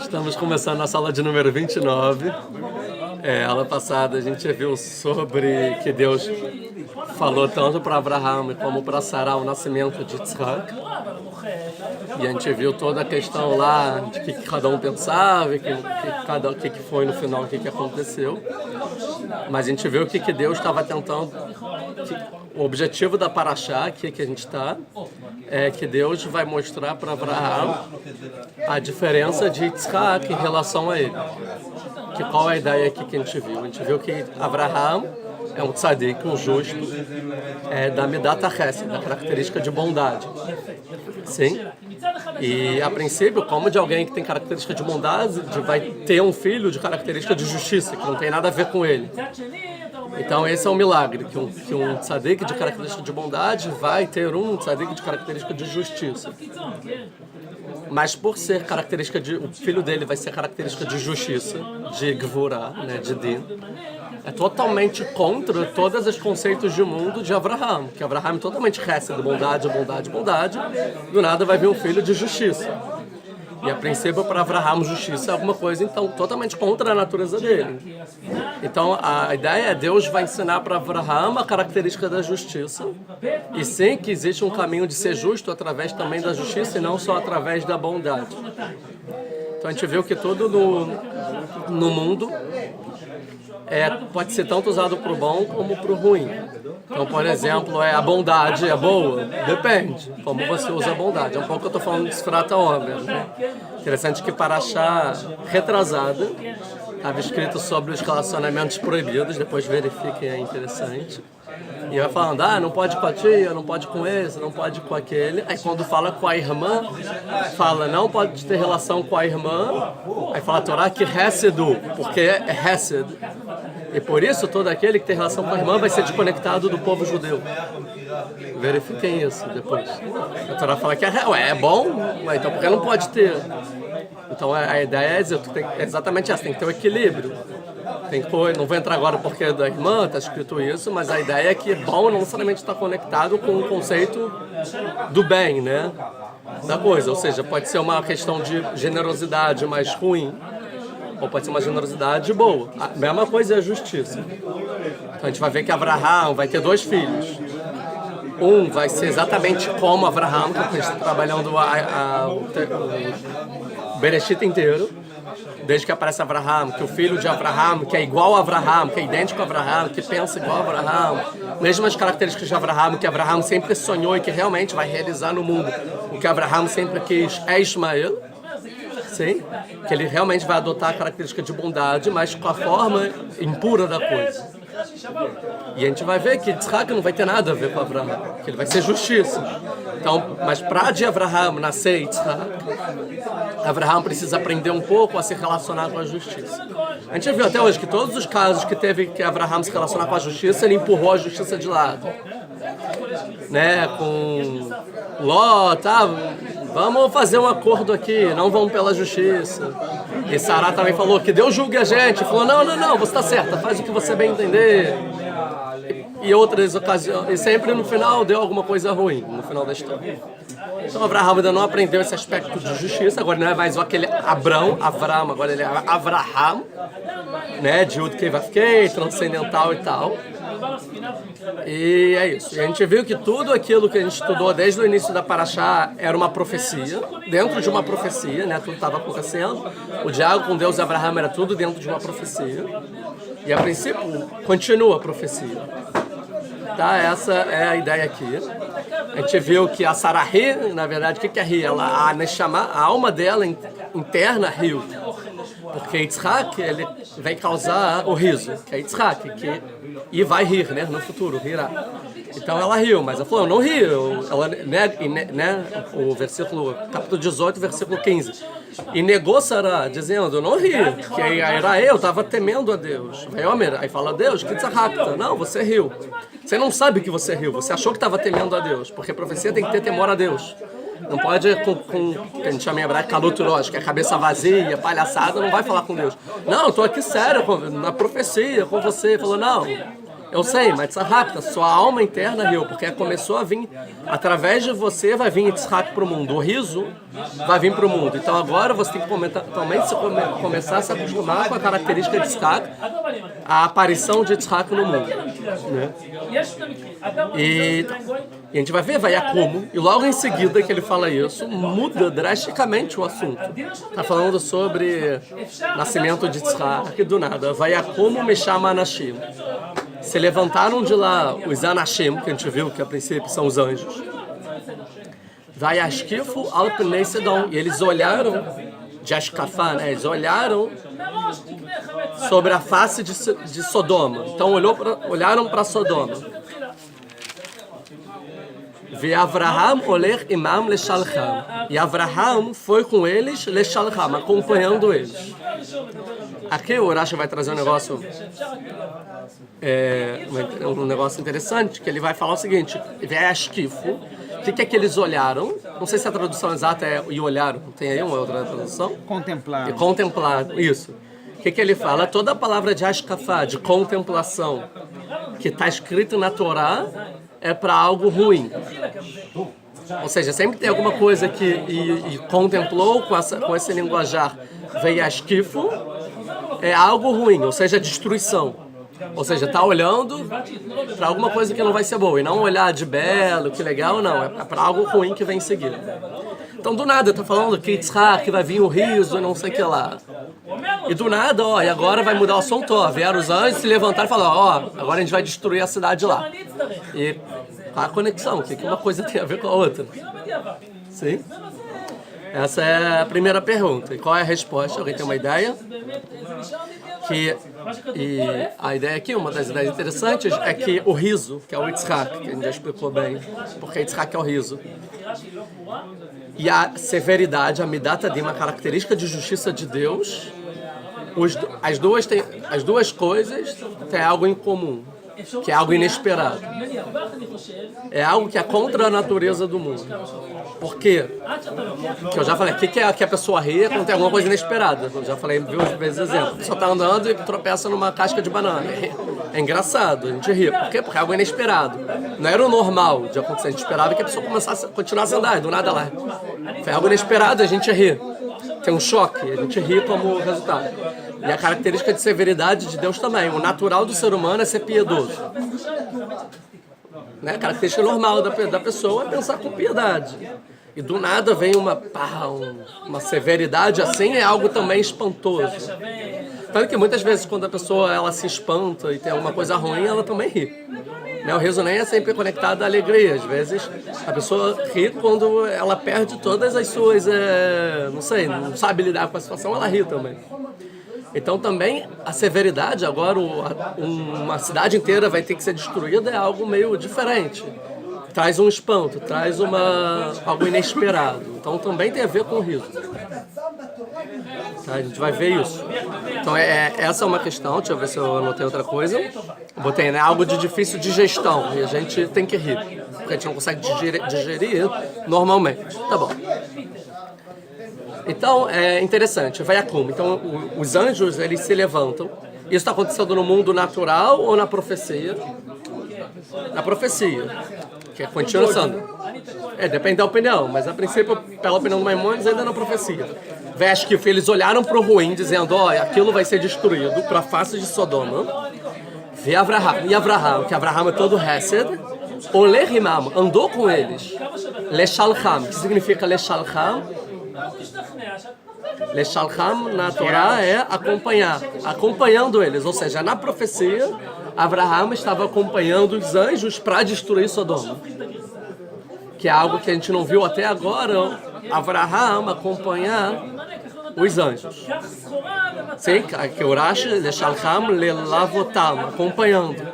Estamos começando a sala de número 29. Aula passada a gente viu sobre que Deus falou tanto para Abraham como para Sarah o nascimento de Yitzhak. E a gente viu toda a questão lá de que cada um pensava, o que foi no final, o que aconteceu. Mas a gente viu o que Deus estava tentando. O objetivo da Parashá, aqui que a gente está, é que Deus vai mostrar para Abraham a diferença de Yitzhak em relação a ele. Qual é a ideia aqui que a gente viu? A gente viu que Abraham é um tzadik, um justo, da Midat HaChesed, da característica de bondade. Sim? E, a princípio, como de alguém que tem característica de bondade, vai ter um filho de característica de justiça, que não tem nada a ver com ele. Então, esse é um milagre, que um tzadik de característica de bondade vai ter um tzadik de característica de justiça. Mas por ser característica o filho dele vai ser característica de justiça, de Gvurah, né, de Din, é totalmente contra todos os conceitos de mundo de Abraham, que Abraham é totalmente chesed, bondade, bondade, bondade, do nada vai vir um filho de justiça. E a princípio para Abraham justiça é alguma coisa então totalmente contra a natureza dele. Então a ideia é Deus vai ensinar para Abraham a característica da justiça. E sim que existe um caminho de ser justo através também da justiça e não só através da bondade. Então a gente viu que tudo no mundo pode ser tanto usado para o bom como para o ruim. Então, por exemplo, a bondade é boa? Depende como você usa a bondade. É um pouco que eu estou falando de Sfrat HaOmer, né? Interessante que Parashá retrasada estava escrito sobre os relacionamentos proibidos, depois verifiquem, é interessante. E vai falando, não pode com a tia, não pode com esse, não pode com aquele. Aí quando fala com a irmã, fala, não pode ter relação com a irmã. Aí fala a Torá que Hesed, porque é Hesed. E por isso todo aquele que tem relação com a irmã vai ser desconectado do povo judeu. Verifiquem isso depois. A Torá fala que é bom, então por que não pode ter? Então a ideia é exatamente essa, tem que ter um equilíbrio. Não vou entrar agora porque é da irmã, está escrito isso, mas a ideia é que bom não necessariamente está conectado com o conceito do bem, né? Da coisa, ou seja, pode ser uma questão de generosidade mais ruim, ou pode ser uma generosidade boa. A mesma coisa é a justiça. Então a gente vai ver que Abraham vai ter 2 filhos. Um vai ser exatamente como Abraham, que a gente está trabalhando o Bereshit inteiro. Desde que aparece Abraham, que o filho de Abraham, que é igual a Abraham, que é idêntico a Abraham, que pensa igual a Abraham, mesmas características de Abraham, que Abraham sempre sonhou e que realmente vai realizar no mundo, o que Abraham sempre quis é Ismael, sim? Que ele realmente vai adotar a característica de bondade, mas com a forma impura da coisa. E a gente vai ver que Yitzhak não vai ter nada a ver com Abraham, que ele vai ser justiça. Então, mas para de Abraham nascer Yitzhak, Abraham precisa aprender um pouco a se relacionar com a justiça. A gente viu até hoje que todos os casos que teve que Abraham se relacionar com a justiça, ele empurrou a justiça de lado. Né? Com Ló, vamos fazer um acordo aqui, não vamos pela justiça. E Sará também falou que Deus julgue a gente. Falou, não, você está certa, faz o que você bem entender. E outras ocasiões, e sempre no final deu alguma coisa ruim, no final da história. Então Abraham ainda não aprendeu esse aspecto de justiça, agora não é mais aquele Avram, agora ele é Avraham, né, de Yud Kei Vav Kei, transcendental e tal. E é isso. E a gente viu que tudo aquilo que a gente estudou desde o início da Parashá era uma profecia, dentro de uma profecia, né, tudo estava acontecendo. O diálogo com Deus e Abraham era tudo dentro de uma profecia. E a princípio continua a profecia. Tá, essa é a ideia aqui. A gente viu que a Sarah ri, na verdade, o que é rir? A Neshama, a alma dela interna riu. Porque Yitzhak, ele vai causar o riso, que é Yitzhak, e vai rir, né, no futuro, rirá. Então ela riu, mas ela falou, eu não rio. Ela, né, o versículo, capítulo 18, versículo 15. E negou Sarah, dizendo, eu não ri, que era eu estava temendo a Deus. Aí fala, Deus, que tzahakta. Não, você riu. Você não sabe que você riu, você achou que estava temendo a Deus, porque a profecia tem que ter temor a Deus. Não pode com que a gente chama em hebraico kaluturós, que é a cabeça vazia, palhaçada, não vai falar com Deus. Não, estou aqui sério, na profecia, com você. Falou, não, Eu sei, mas rápido, sua alma interna riu, porque começou a vir, através de você vai vir Yitzhak para o mundo. O riso vai vir para o mundo. Então agora você tem que começar a se acostumar com a característica de Yitzhak, a aparição de Yitzhak no mundo. Né? E a gente vai ver, vai como, e logo em seguida que ele fala isso, muda drasticamente o assunto. Está falando sobre nascimento de Yitzhak, do nada. Vai como me chama Anashim. Se levantaram de lá os Anashim, que a gente viu que a princípio são os anjos. Vai Ashkifu al Pnei Sedom. E eles olharam, de Ashkafá, né? Eles olharam sobre a face de Sodoma. Então olharam para Sodoma. Ve Avraham oler imam leshalcham. E Avraham foi com eles leshalcham, acompanhando eles. Aqui o Urashi vai trazer um negócio interessante, que ele vai falar o seguinte: Ve'ashkifu. O que é que eles olharam? Não sei se a tradução exata é e olharam. Tem aí uma outra tradução? Contemplaram. E contemplaram, isso. O que ele fala? Toda a palavra de ashkafá, de contemplação, que está escrito na Torá, é para algo ruim. Ou seja, sempre tem alguma coisa que e contemplou com esse linguajar ve'ashkifu, é algo ruim, ou seja, destruição. Ou seja, está olhando para alguma coisa que não vai ser boa. E não olhar de belo, que legal, não. É para algo ruim que vem em seguida. Então, do nada, está falando que Yitzhak, que vai vir o riso e não sei o que lá. E do nada, e agora vai mudar o assunto, vieram os anjos, se levantaram e falaram, agora a gente vai destruir a cidade lá. E qual a conexão? O que uma coisa tem a ver com a outra? Sim? Essa é a primeira pergunta. E qual é a resposta? Alguém tem uma ideia? E a ideia aqui, uma das ideias interessantes, é que o riso, que é o Yitzhak, que a gente já explicou bem, porque Yitzhak é o riso, e a severidade, a Midat Adin, a característica de justiça de Deus, as duas coisas têm algo em comum, que é algo inesperado. É algo que é contra a natureza do mundo. Por quê? Que eu já falei, o que é que a pessoa ri quando tem alguma coisa inesperada? Eu já falei, viu vezes exemplo. A pessoa está andando e tropeça numa casca de banana. É engraçado, a gente ri. Por quê? Porque é algo inesperado. Não era o normal de acontecer. A gente esperava que a pessoa continuasse a andar, do nada lá. Foi algo inesperado, a gente ri. Tem um choque, a gente ri como resultado. E a característica de severidade de Deus também. O natural do ser humano é ser piedoso. Né? A característica normal da pessoa é pensar com piedade. E do nada vem uma severidade assim, é algo também espantoso. Tanto que muitas vezes quando a pessoa ela se espanta e tem alguma coisa ruim, ela também ri. Né? O riso nem é sempre conectado à alegria. Às vezes a pessoa ri quando ela perde todas as suas, não sabe lidar com a situação, ela ri também. Então também a severidade, agora uma cidade inteira vai ter que ser destruída, é algo meio diferente. Traz um espanto, traz algo inesperado. Então também tem a ver com o riso. Tá, a gente vai ver isso. Então essa é uma questão, deixa eu ver se eu anotei outra coisa. Eu botei, né, algo de difícil digestão, e a gente tem que rir, porque a gente não consegue digerir normalmente. Tá bom. Então, é interessante, vai a como. Então, os anjos, eles se levantam. Isso está acontecendo no mundo natural ou na profecia? Na profecia, que é continuação. Depende da opinião, mas a princípio, pela opinião do Maimônides, ainda é na profecia. Veste que eles olharam para o ruim, dizendo, aquilo vai ser destruído para a face de Sodoma. Vê Avraham, e Avraham, que Avraham é todo Hesed, Olerrimam, andou com eles. Leshalcham, que significa Leshalcham? Leshalcham na Torá é acompanhar, acompanhando eles, ou seja, na profecia, Avraham estava acompanhando os anjos para destruir Sodoma, que é algo que a gente não viu até agora, Avraham acompanhar os anjos. Sim, que Urashi, Leshalcham lelavotam, acompanhando.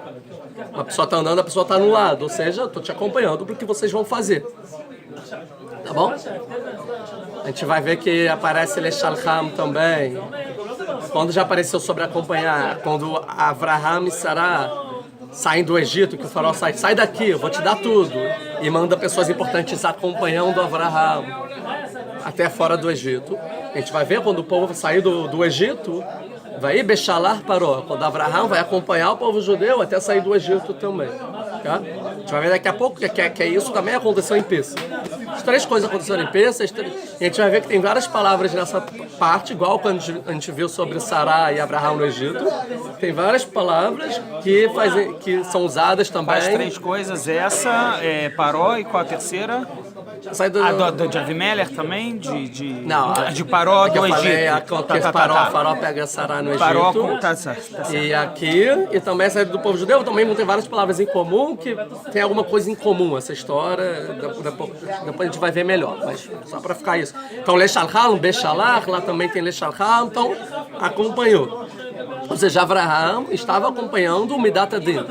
A pessoa está andando, a pessoa está no lado, ou seja, estou te acompanhando para o que vocês vão fazer. Tá bom? A gente vai ver que aparece Leshalcham também. Quando já apareceu sobre acompanhar, quando Avraham e Sará saem do Egito, que o faraó sai daqui, eu vou te dar tudo. E manda pessoas importantes acompanhando Avraham até fora do Egito. A gente vai ver quando o povo sair do Egito, Vai Beshalar Paró, quando Abraham vai acompanhar o povo judeu até sair do Egito também. Tá? A gente vai ver daqui a pouco que isso também aconteceu em Pêssah. As 3 coisas aconteceram em Pêssah, e a gente vai ver que tem várias palavras nessa parte, igual quando a gente viu sobre Sará e Abraham no Egito. Tem várias palavras que são usadas também. As 3 coisas, essa, Paró, e qual a terceira? De Avimelech também? De Paró do Egito. Paró pega Sará no Egito. Paró, tá certo. E aqui, e também a saída do povo judeu, também vão ter várias palavras em comum, que tem alguma coisa em comum essa história, depois a gente vai ver melhor, mas só para ficar isso. Então, Lechalchal, Beshalar, lá também tem Lechalchal, então acompanhou. Ou seja, Abraham estava acompanhando o Midat Adin,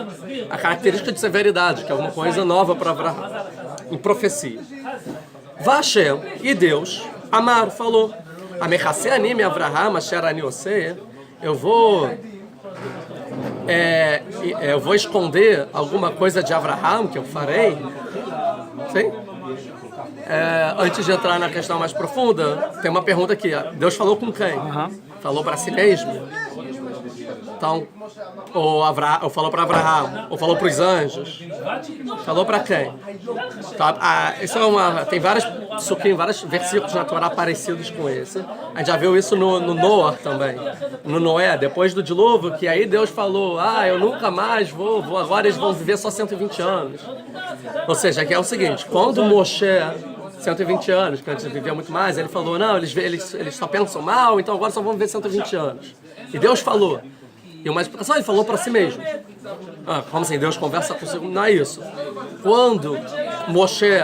a característica de severidade, que é alguma coisa nova para Abraham, em profecia. Vashem, e Deus, Amar, falou, Amechase anime Abraham, Asher ani oseh, eu vou esconder alguma coisa de Abraham que eu farei. Sim? Antes de entrar na questão mais profunda, tem uma pergunta aqui. Deus falou com quem? Falou para si mesmo? Então, ou falou para Abraham, ou falou para os anjos, falou para quem? Tá, isso tem vários versículos na Torá parecidos com esse. A gente já viu isso no Noé também. No Noé, depois do dilúvio, que aí Deus falou, eu nunca mais vou, agora eles vão viver só 120 anos. Ou seja, que é o seguinte, quando Moshe, 120 anos, que antes vivia muito mais, ele falou, não, eles só pensam mal, então agora só vão viver 120 anos. E Deus falou. E uma explicação, ele falou para si mesmo. Como assim? Deus conversa consigo? Não é isso. Quando Moshe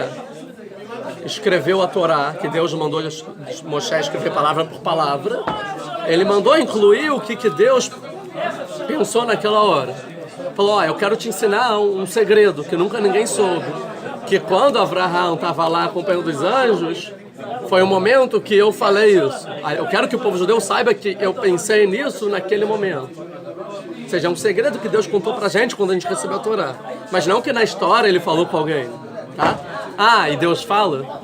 escreveu a Torá, que Deus mandou Moshe escrever palavra por palavra, ele mandou incluir o que Deus pensou naquela hora. Falou, eu quero te ensinar um segredo que nunca ninguém soube. Que quando Abraham estava lá acompanhando os anjos, foi o momento que eu falei isso. Eu quero que o povo judeu saiba que eu pensei nisso naquele momento. Ou seja, é um segredo que Deus contou pra gente quando a gente recebeu a Torá. Mas não que na história ele falou com alguém. Tá? E Deus fala?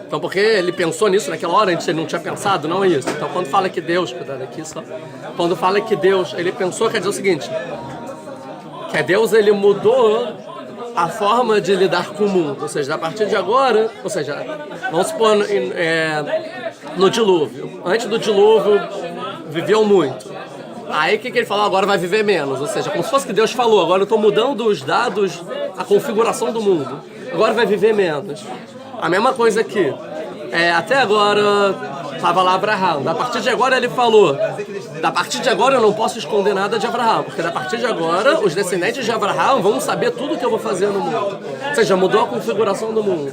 Então, porque ele pensou nisso naquela hora, antes ele não tinha pensado, não é isso. Então, quando fala que Deus... Cuidado aqui só. Quando fala que Deus, ele pensou, quer dizer o seguinte. Que Deus, ele mudou a forma de lidar com o mundo. Ou seja, a partir de agora... Ou seja, vamos supor no dilúvio. Antes do dilúvio, viveu muito. Aí o que ele falou? Agora vai viver menos. Ou seja, como se fosse que Deus falou, agora eu estou mudando os dados, a configuração do mundo. Agora vai viver menos. A mesma coisa aqui. Até agora estava lá Abraham. Da partir de agora ele falou, da partir de agora eu não posso esconder nada de Abraham, porque da partir de agora os descendentes de Abraham vão saber tudo o que eu vou fazer no mundo. Ou seja, mudou a configuração do mundo.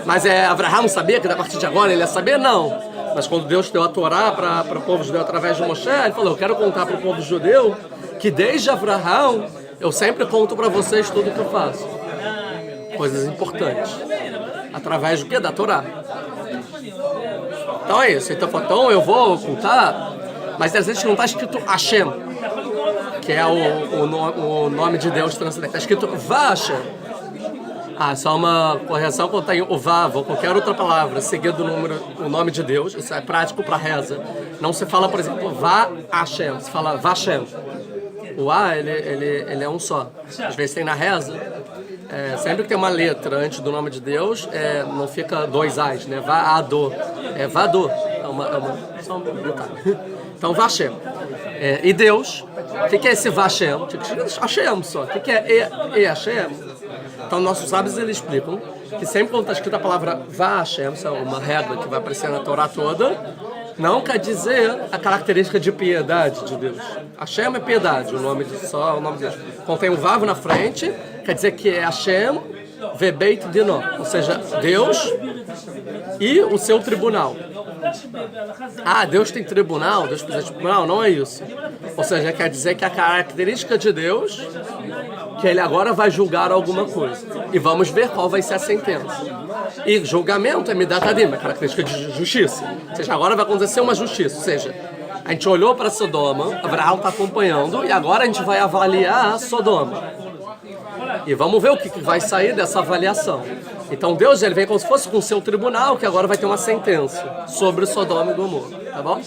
Mas Abraham sabia que da partir de agora ele ia saber? Não. Mas quando Deus deu a Torá para o povo judeu através de Moshe, ele falou, eu quero contar para o povo judeu que desde Abraham eu sempre conto para vocês tudo o que eu faço. Coisas importantes. Através do quê? Da Torá. Então é isso. Então eu vou contar, mas interessante que não está escrito Hashem, que é o nome de Deus transcendente. Está escrito Vashem. Só uma correção quando tem o Vav ou qualquer outra palavra seguido do nome de Deus. Isso é prático para reza. Não se fala, por exemplo, Va Hashem, se fala Vashem. O A, ele é um só. Às vezes tem na reza, sempre que tem uma letra antes do nome de Deus, não fica 2 A's, né? Va-a-do. É Vadô. Só um detalhe. Então, Vashem. E Deus, o que é esse Vashem? Hashem só. O que é E Hashem? Então, nossos sábios eles explicam que sempre quando está escrita a palavra Vashem, isso é uma regra que vai aparecer na Torá toda, não quer dizer a característica de piedade de Deus. Hashem é piedade, o nome de Deus. Quando tem um Vav na frente, quer dizer que é Hashem Vebeit Dino, ou seja, Deus e o seu tribunal. Deus tem tribunal, Deus precisa de tribunal, não é isso. Ou seja, quer dizer que a característica de Deus, que ele agora vai julgar alguma coisa. E vamos ver qual vai ser a sentença. E julgamento é Midat Adin, a característica de justiça. Ou seja, agora vai acontecer uma justiça. Ou seja, a gente olhou para Sodoma, Abraão está acompanhando, e agora a gente vai avaliar Sodoma. E vamos ver o que vai sair dessa avaliação. Então Deus ele vem como se fosse com o seu tribunal, que agora vai ter uma sentença sobre Sodoma e Gomorra. tá bom?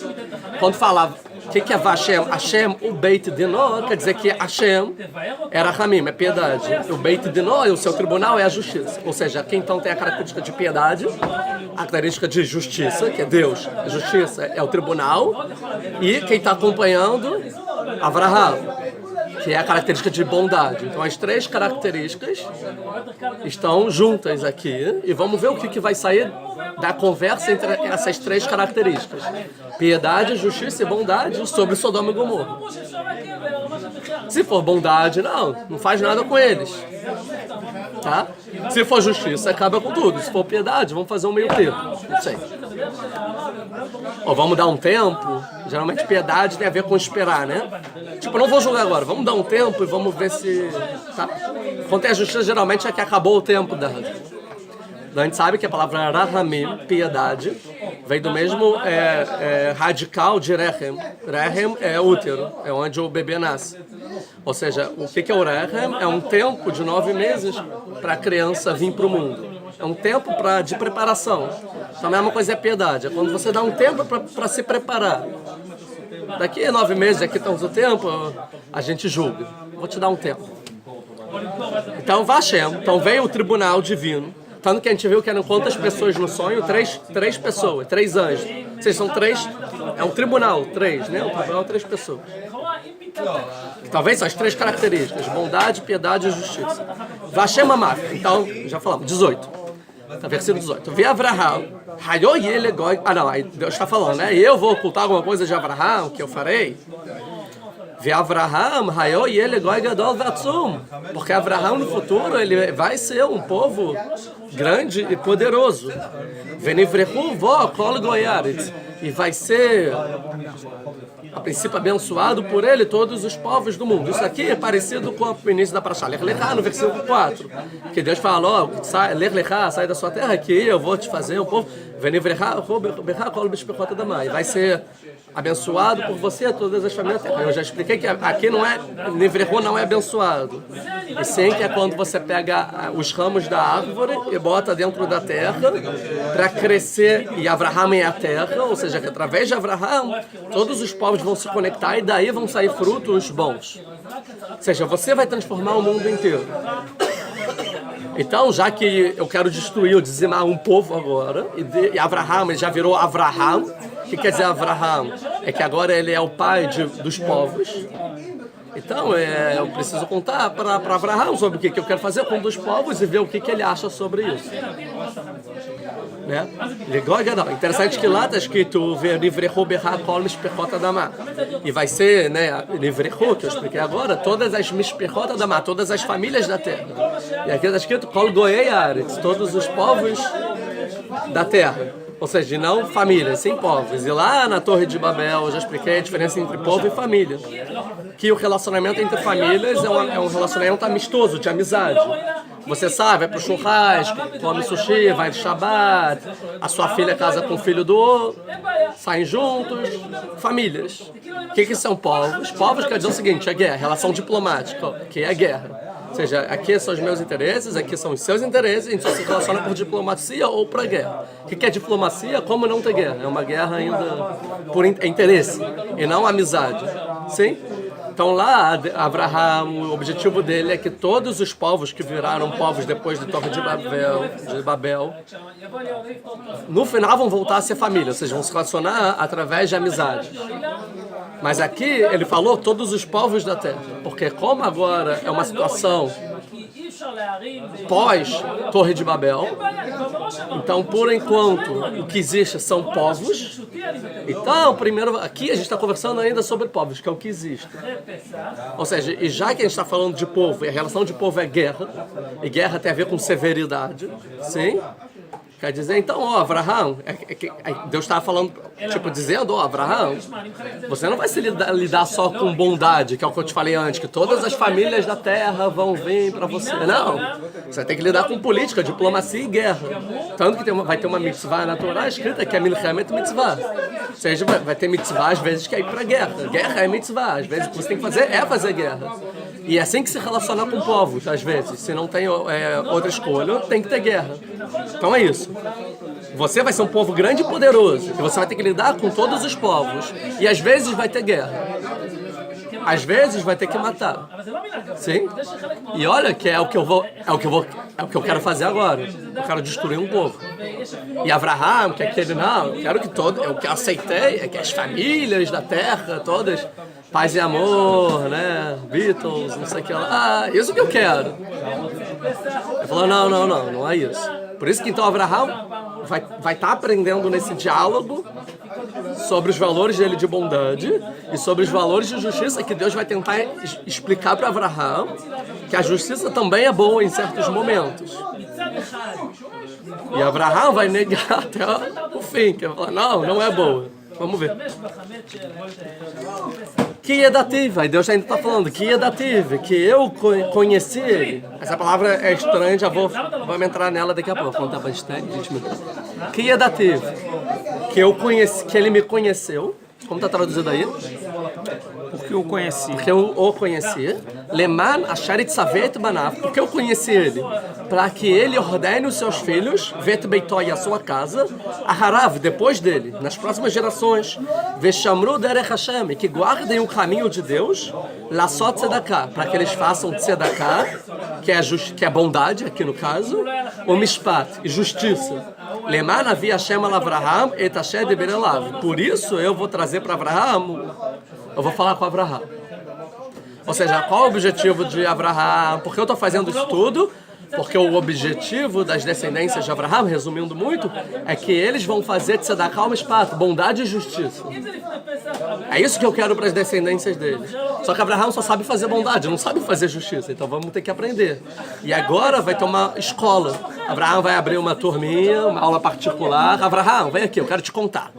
Quando fala o que é Vashem, Hashem, o Beit Dino, quer dizer que Hashem era Ramim, é piedade. O Beit Dino, o seu tribunal, é a justiça. Ou seja, quem então tem a característica de piedade, a característica de justiça, que é Deus, a justiça é o tribunal, e quem está acompanhando, Avraham, que é a característica de bondade. Então as três características estão juntas aqui e vamos ver o que vai sair da conversa entre essas três características: piedade, justiça e bondade sobre Sodoma e Gomorra. Se for bondade, não faz nada com eles, tá? Se for justiça, acaba com tudo. Se for piedade, vamos fazer um meio termo. Não sei. Ou vamos dar um tempo. Geralmente piedade tem a ver com esperar, né? Tipo, não vou julgar agora. Vamos dar um tempo e vamos ver se... Tá? Quando tem a justiça, geralmente é que acabou o tempo da... A gente sabe que a palavra rahamim, piedade, vem do mesmo radical de rehem. Rehem é útero, é onde o bebê nasce. Ou seja, o que é o rehem? É um tempo de 9 meses para a criança vir para o mundo. É um tempo de preparação. Então a mesma coisa é piedade. É quando você dá um tempo para se preparar. Daqui a 9 meses, daqui a tanto tempo, a gente julga. Vou te dar um tempo. Então, Vashem. Então veio o tribunal divino. Tanto que a gente viu que eram quantas pessoas no sonho? Três pessoas, 3 anjos. Vocês são 3, é um tribunal, 3, né? Um tribunal, 3 pessoas. Talvez são as 3 características: bondade, piedade e justiça. Vashem Amar. Então, já falamos, 18. Tá, versículo 18. Vi Avraham, aí Deus está falando, né? E eu vou ocultar alguma coisa de Avraham, que eu farei? Vi Avraham, porque Avraham no futuro ele vai ser um povo grande e poderoso. E vai ser, a princípio, abençoado por ele todos os povos do mundo. Isso aqui é parecido com o início da Parashá Lech Lechá, no versículo 4, que Deus fala, Lech Lechá, sai da sua terra que eu vou te fazer um povo. E vai ser abençoado por você todas as famílias da terra. Eu já expliquei que aqui não é, Nivrehu não é abençoado. E sim que é quando você pega os ramos da árvore e bota dentro da terra para crescer, e Avraham é a terra, ou seja, que através de Avraham todos os povos vão se conectar e daí vão sair frutos bons. Ou seja, você vai transformar o mundo inteiro. Então, já que eu quero destruir ou dizimar um povo agora, e Avraham, ele já virou Avraham. O que quer dizer Avraham? É que agora ele é o pai dos povos. Então, eu preciso contar para Avraham sobre o que eu quero fazer com um dos povos e ver o que ele acha sobre isso. Né? Interessante que lá está escrito e vai ser, né, Nivrehu, que eu expliquei agora, todas as Mishpechot Adamah, todas as famílias da terra. E aqui está escrito Kol Goyei Aretz, todos os povos da terra. Ou seja, não famílias, sim povos. E lá na Torre de Babel, eu já expliquei a diferença entre povo e família. Que o relacionamento entre famílias é um relacionamento amistoso, de amizade. Você sabe, vai pro churrasco, come sushi, vai no Shabbat, a sua filha casa com o filho do outro, saem juntos, famílias. O que são povos? Povos quer dizer o seguinte, a guerra, relação diplomática, que é a guerra. Ou seja, aqui são os meus interesses, aqui são os seus interesses, a gente só se relaciona por diplomacia ou para guerra. O que é diplomacia? Como não ter guerra? É uma guerra ainda por interesse e não amizade. Sim? Então lá, Avraham, o objetivo dele é que todos os povos que viraram povos depois da Torre de Babel, no final vão voltar a ser família, ou seja, vão se relacionar através de amizade. Mas aqui ele falou todos os povos da terra, porque como agora é uma situação pós-Torre de Babel, então por enquanto o que existe são povos. Então, primeiro, aqui a gente está conversando ainda sobre povos, que é o que existe. Ou seja, e já que a gente está falando de povo, e a relação de povo é guerra, e guerra tem a ver com severidade, sim? Quer dizer, então, Avraham, Deus estava falando, tipo, dizendo, Avraham, você não vai se lidar só com bondade, que é o que eu te falei antes, que todas as famílias da terra vão vir para você. Não, você tem que lidar com política, diplomacia e guerra. Tanto que vai ter uma mitzvah na Torá escrita que é Milchemet Mitzvah. Ou seja, vai ter mitzvah às vezes que é ir para guerra. Guerra é mitzvah, às vezes o que você tem que fazer é fazer guerra. E é assim que se relaciona com povos, às vezes. Se não tem outra escolha, tem que ter guerra. Então é isso. você vai ser um povo grande e poderoso, e você vai ter que lidar com todos os povos, e às vezes vai ter guerra. Às vezes vai ter que matar. Sim? E olha que é o que eu quero fazer agora. Eu quero destruir um povo. E Abraham, que é aquele, não, eu que aceitei é que as famílias da terra, todas, paz e amor, né? Beatles, não sei o que lá. Isso que eu quero. Ele falou, não é isso. Por isso que então Abraham vai estar aprendendo nesse diálogo sobre os valores dele de bondade e sobre os valores de justiça que Deus vai tentar explicar para Abraham que a justiça também é boa em certos momentos. E Abraham vai negar até o fim, que vai falar, não é boa. Vamos ver. Que é dativa, e Deus ainda está falando, que é dativa, que eu conheci ele. Essa palavra é estranha, já vamos entrar nela daqui a pouco, vamos contar bastante, 20 minutos. Que é dativa, que eu conheci, que ele me conheceu, como está traduzido aí? Porque eu conheci. Porque eu o conheci. Leman asharit savet banav. Porque eu conheci ele. Para que ele ordene os seus filhos, vet beitó e a sua casa, aharav, depois dele, nas próximas gerações, veshamru derech Hashem, que guardem o caminho de Deus, lassot tzedakah, para que eles façam tzedakah, que é bondade, aqui no caso, o mishpat, e justiça. Leman avi Hashem al Avraham et asher deber elav. Por isso eu vou trazer para Avraham, eu vou falar com Avraham. Ou seja, qual o objetivo de Avraham? Por que eu estou fazendo isso tudo? Porque o objetivo das descendências de Avraham, resumindo muito, é que eles vão fazer tzedakah o mishpat, bondade e justiça. É isso que eu quero para as descendências deles. Só que Avraham só sabe fazer bondade, não sabe fazer justiça. Então vamos ter que aprender. E agora vai ter uma escola. Avraham vai abrir uma turminha, uma aula particular. Avraham, vem aqui, eu quero te contar.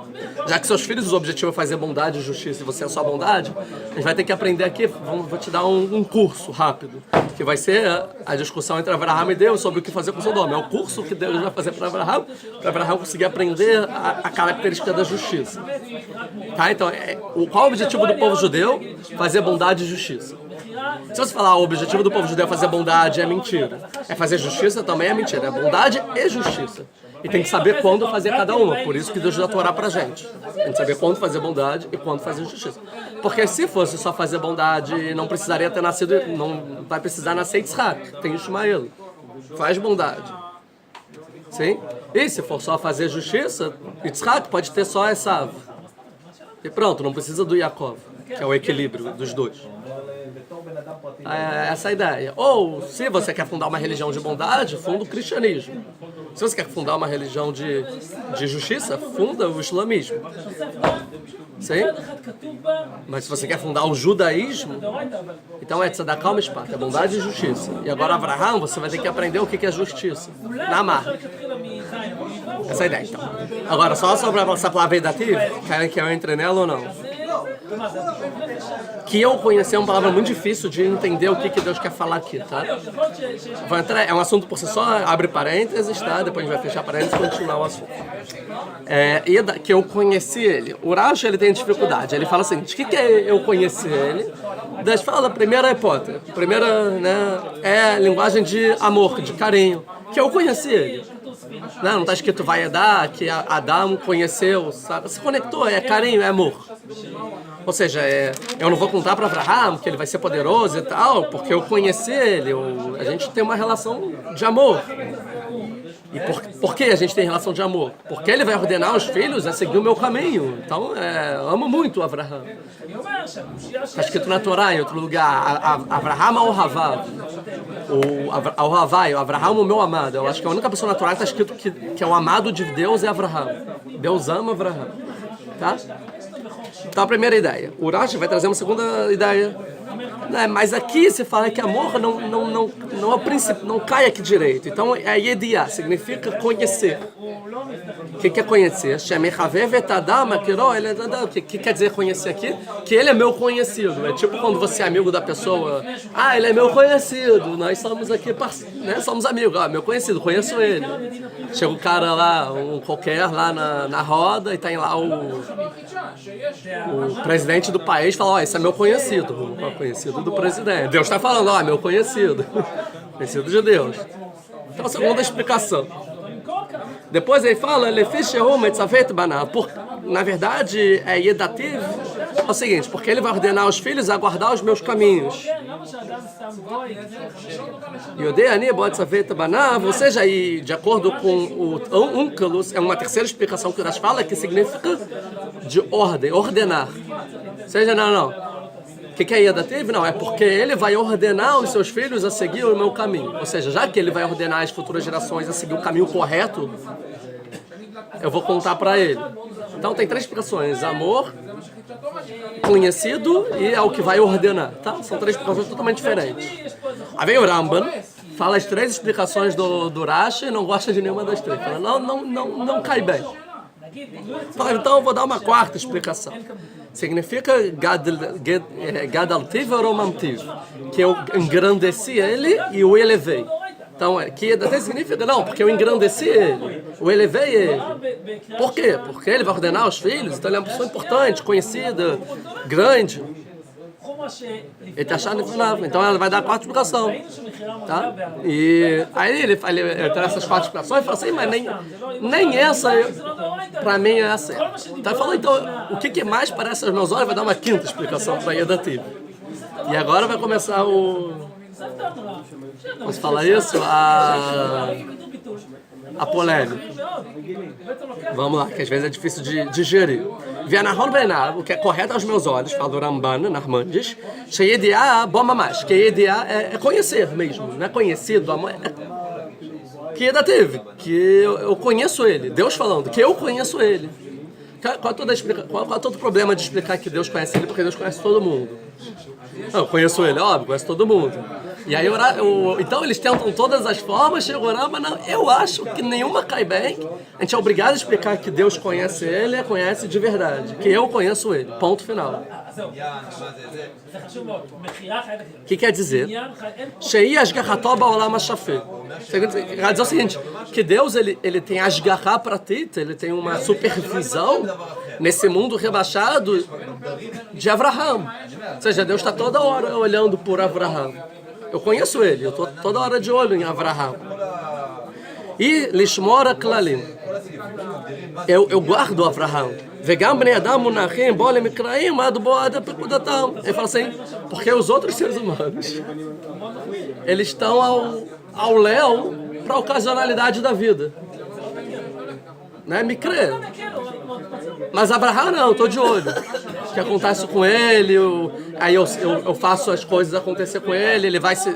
Já que seus filhos, o objetivo é fazer bondade e justiça e você é só bondade, a gente vai ter que aprender aqui. Vou te dar um curso rápido, que vai ser a discussão entre Avraham e Deus sobre o que fazer com Sodoma. É o curso que Deus vai fazer para Avraham conseguir aprender a característica da justiça. Tá? Então, qual é o objetivo do povo judeu? Fazer bondade e justiça. Se você falar o objetivo do povo judeu é fazer bondade, é mentira. É fazer justiça, também é mentira. É bondade e justiça. E tem que saber quando fazer cada uma. Por isso que Deus dá a Torá pra gente. Tem que saber quando fazer bondade e quando fazer justiça. Porque se fosse só fazer bondade, não precisaria ter nascido, não vai precisar nascer Yitzhak. Tem Ishmael. Faz bondade. Sim? E se for só fazer justiça, Yitzhak pode ter só Esav. E pronto, não precisa do Yaakov, que é o equilíbrio dos dois. Essa é a ideia. Ou, se você quer fundar uma religião de bondade, funda o cristianismo. Se você quer fundar uma religião de justiça, funda o islamismo. Sim? Mas se você quer fundar o judaísmo, então é tzedakah mishpat, é bondade e justiça. E agora, Avraham, você vai ter que aprender o que é justiça. Na marra. Essa é a ideia, então. Agora, só sobre essa palavra vedativ, querem que eu entre nela ou não? Que eu conheci é uma palavra muito difícil de entender o que Deus quer falar aqui, tá? Vai entrar, é um assunto por si só, abre parênteses, tá? Depois a gente vai fechar parênteses e continuar o assunto. Que eu conheci ele. O Rashi, ele tem dificuldade. Ele fala assim, o que é eu conheci ele? Deus fala a primeira hipótese. A primeira, né, é linguagem de amor, de carinho. Que eu conheci ele. Não está escrito vai dar, que Adão conheceu, sabe? Se conectou, é carinho, é amor. Ou seja, eu não vou contar para Avraham que ele vai ser poderoso e tal, porque eu conheci ele, a gente tem uma relação de amor. E por que a gente tem relação de amor? Porque ele vai ordenar os filhos a seguir o meu caminho. Então, amo muito Avraham. Está escrito na Torá, em outro lugar, Avraham al-Havav. O Avraham, o meu amado. Eu acho que a única pessoa na Torá que está escrito que é o amado de Deus é Avraham. Deus ama Avraham. Tá? Então, a primeira ideia. O Rashi vai trazer uma segunda ideia. Mas aqui se fala que amor não é o princípio, não cai aqui direito. Então é yediá, significa conhecer. O que é conhecer? O que quer dizer conhecer aqui? Que ele é meu conhecido. É tipo quando você é amigo da pessoa. Ele é meu conhecido. Nós somos aqui, né? Somos amigos. Meu conhecido, conheço ele. Chega o cara lá, qualquer lá na roda e tem lá o presidente do país fala, esse é meu conhecido. Conhecido do presidente. Deus está falando, meu conhecido. Conhecido de Deus. Então, a segunda explicação. Depois ele fala, na verdade, é Yedativ, é o seguinte, porque ele vai ordenar aos filhos a guardar os meus caminhos. Ou seja, aí, de acordo com o Onkelos, é uma terceira explicação que o Rash fala, que significa de ordem, ordenar. Ou seja, não. O que é Yedativ? Não, é porque ele vai ordenar os seus filhos a seguir o meu caminho. Ou seja, já que ele vai ordenar as futuras gerações a seguir o caminho correto, eu vou contar para ele. Então tem três explicações: amor, conhecido e é o que vai ordenar. Tá? São três explicações totalmente diferentes. Aí vem o Rambam, fala as três explicações do Rashi e não gosta de nenhuma das três. Fala, não cai bem. Então eu vou dar uma quarta explicação. Significa Gadaltiv ou Romamtiv, que eu engrandeci ele e o elevei. Então, que até significa, não, porque eu engrandeci ele, eu elevei ele. Por quê? Porque ele vai ordenar os filhos, então ele é uma pessoa importante, conhecida, grande. Ele está achando que não, então ela vai dar a quarta explicação. Tá? E aí ele traz essas quatro explicações e fala assim, mas nem essa, para mim, é a certa. Então ele falou, então, o que mais parece aos meus olhos vai dar uma quinta explicação para Yedativ. E agora vai começar Posso falar isso? A polêmica. Vamos lá, que às vezes é difícil de digerir. Vianahon Benar, o que é correto aos meus olhos, fala o Ramban, Narmandes, Sheyediá, Bomamash, que Yediá é conhecer mesmo, não é conhecido, que Yedativ, que eu conheço ele, Deus falando, que eu conheço ele. Qual é todo o problema de explicar que Deus conhece ele, porque Deus conhece todo mundo? Não, eu conheço ele, óbvio, conheço todo mundo. E aí, então eles tentam todas as formas, chegou lá, mas não, eu acho que nenhuma cai bem. A gente é obrigado a explicar que Deus conhece ele, conhece de verdade, que eu conheço ele, ponto final. O que quer dizer? Quer dizer o seguinte, que Deus ele tem asgarra pratit, ele tem uma supervisão nesse mundo rebaixado de Avraham. Ou seja, Deus está toda hora olhando por Avraham. Eu conheço ele, eu estou toda hora de olho em Avraham. E Lishmora Klalim. Eu guardo Avraham. Vegam bnei adam munachim bolem mikraim ad boada pekudatam. Ele fala assim, porque os outros seres humanos, eles estão ao léu para a ocasionalidade da vida. Né? Me crê. Mas Abraham não, eu estou de olho. O que acontece com ele, aí eu faço as coisas acontecer com ele, ele vai se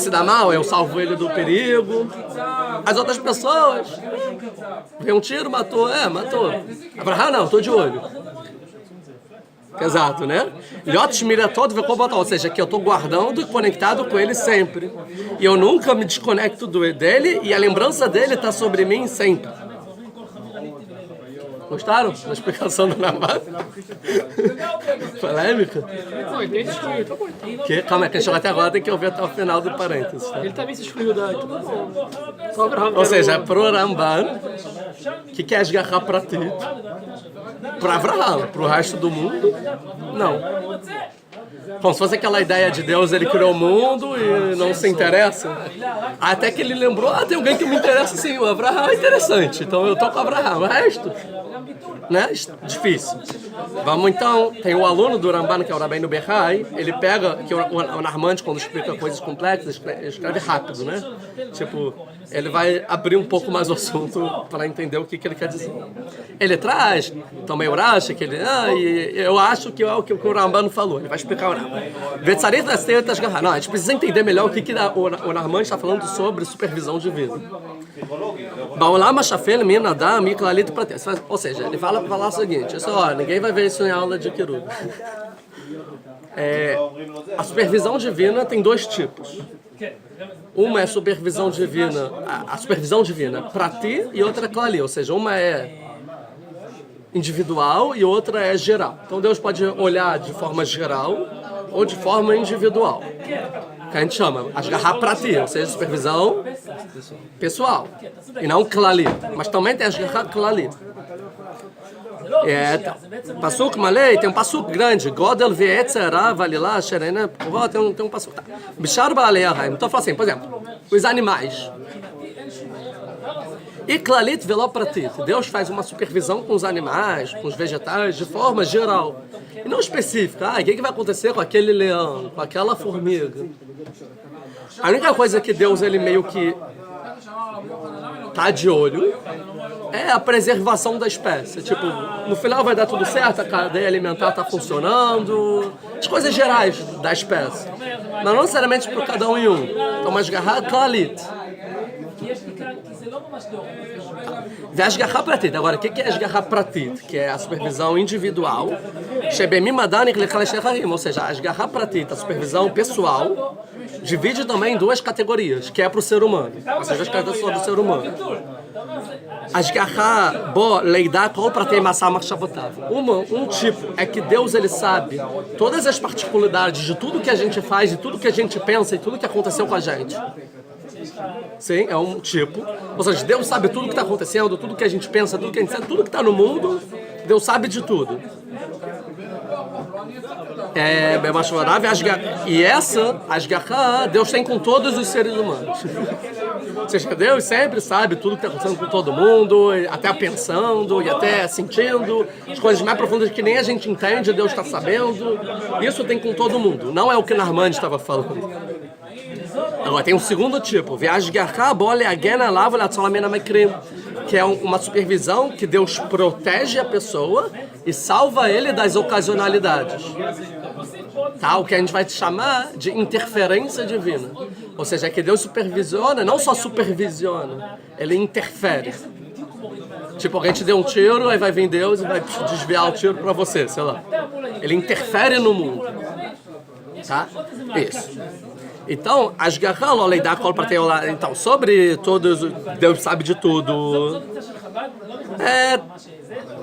dar mal, eu salvo ele do perigo. As outras pessoas, vem um tiro, matou. Abraham não, estou de olho. Exato, né? Ou seja, que eu estou guardando e conectado com ele sempre. E eu nunca me desconecto dele e a lembrança dele está sobre mim sempre. Gostaram da explicação do Namaz? Polêmica? Não, ele tem se excluído, tá bom então. Calma, quem chegou até agora tem que ouvir até o final do parênteses. Tá? Ele também se excluiu da... Só Abraham. Ou seja, pro Ramban, que quer esgarrar para ti, para Abraham, pro resto do mundo, não. Como se fosse aquela ideia de Deus, ele criou o mundo e não se interessa. Até que ele lembrou, tem alguém que me interessa sim, o Abraham é interessante, então eu tô com o Abraham, o resto... Né? Difícil. Vamos então, tem o aluno do Ramban, que é o Rabbeinu Behai, ele pega, que o Narmande, quando explica coisas complexas, escreve rápido, né? Tipo, ele vai abrir um pouco mais o assunto para entender o que ele quer dizer. Ele traz também o Rashi, que ele, e eu acho que é o que o Ramban falou, ele vai explicar o Ramban. Não, a gente precisa entender melhor o que o Narmande está falando sobre supervisão divina. Ou seja, ele fala o seguinte, ninguém vai ver isso em aula de Kirub. A supervisão divina tem dois tipos. Uma é a supervisão divina para ti e outra é klali, ou seja, uma é individual e outra é geral. Então Deus pode olhar de forma geral ou de forma individual. Que a gente chama asgarrar para ti, ou seja, supervisão pessoal. E não klali, mas também tem asgarrar klali. Pasuk malei, tem um pasuk grande. Godel ve'etzera valilá xerena. Tem um pasuk. Bishar ba'alei arraim. Então, fala assim, por exemplo, os animais. E klalit velo pratit. Deus faz uma supervisão com os animais, com os vegetais, de forma geral. E não específica. O que vai acontecer com aquele leão, com aquela formiga? A única coisa que Deus, ele meio que tá de olho é a preservação da espécie. Tipo, no final vai dar tudo certo, a cadeia alimentar tá funcionando, as coisas gerais da espécie. Mas não necessariamente para cada um em um. Então, mas garra klalit. Ashgaha pratit. Agora, o que é Ashgaha pratit? Que é a supervisão individual. Ou seja, a Ashgaha pratit, a supervisão pessoal, divide também em duas categorias, que é para o ser humano. Ou seja, as categorias do ser humano. Ashgaha bo leidá kol pratei masá machavotav. Um tipo é que Deus, ele sabe todas as particularidades de tudo que a gente faz, de tudo que a gente pensa e tudo que aconteceu com a gente. Sim, é um tipo. Ou seja, Deus sabe tudo que está acontecendo, tudo que a gente pensa, tudo que a gente sabe, tudo que está no mundo, Deus sabe de tudo. E essa, Ashgaha, Deus tem com todos os seres humanos. Ou seja, Deus sempre sabe tudo que está acontecendo com todo mundo, até pensando e até sentindo. As coisas mais profundas que nem a gente entende, Deus está sabendo. Isso tem com todo mundo. Não é o que Narman estava falando. Agora tem um segundo tipo, que é uma supervisão que Deus protege a pessoa e salva ele das ocasionalidades. Tá? O que a gente vai chamar de interferência divina. Ou seja, é que Deus supervisiona, não só supervisiona, ele interfere. Tipo, alguém te deu um tiro, aí vai vir Deus e vai desviar o tiro para você, sei lá. Ele interfere no mundo. Tá? Isso. Então, Ashgaha lo leidá kol pratei olam. Então, sobre todos, Deus sabe de tudo.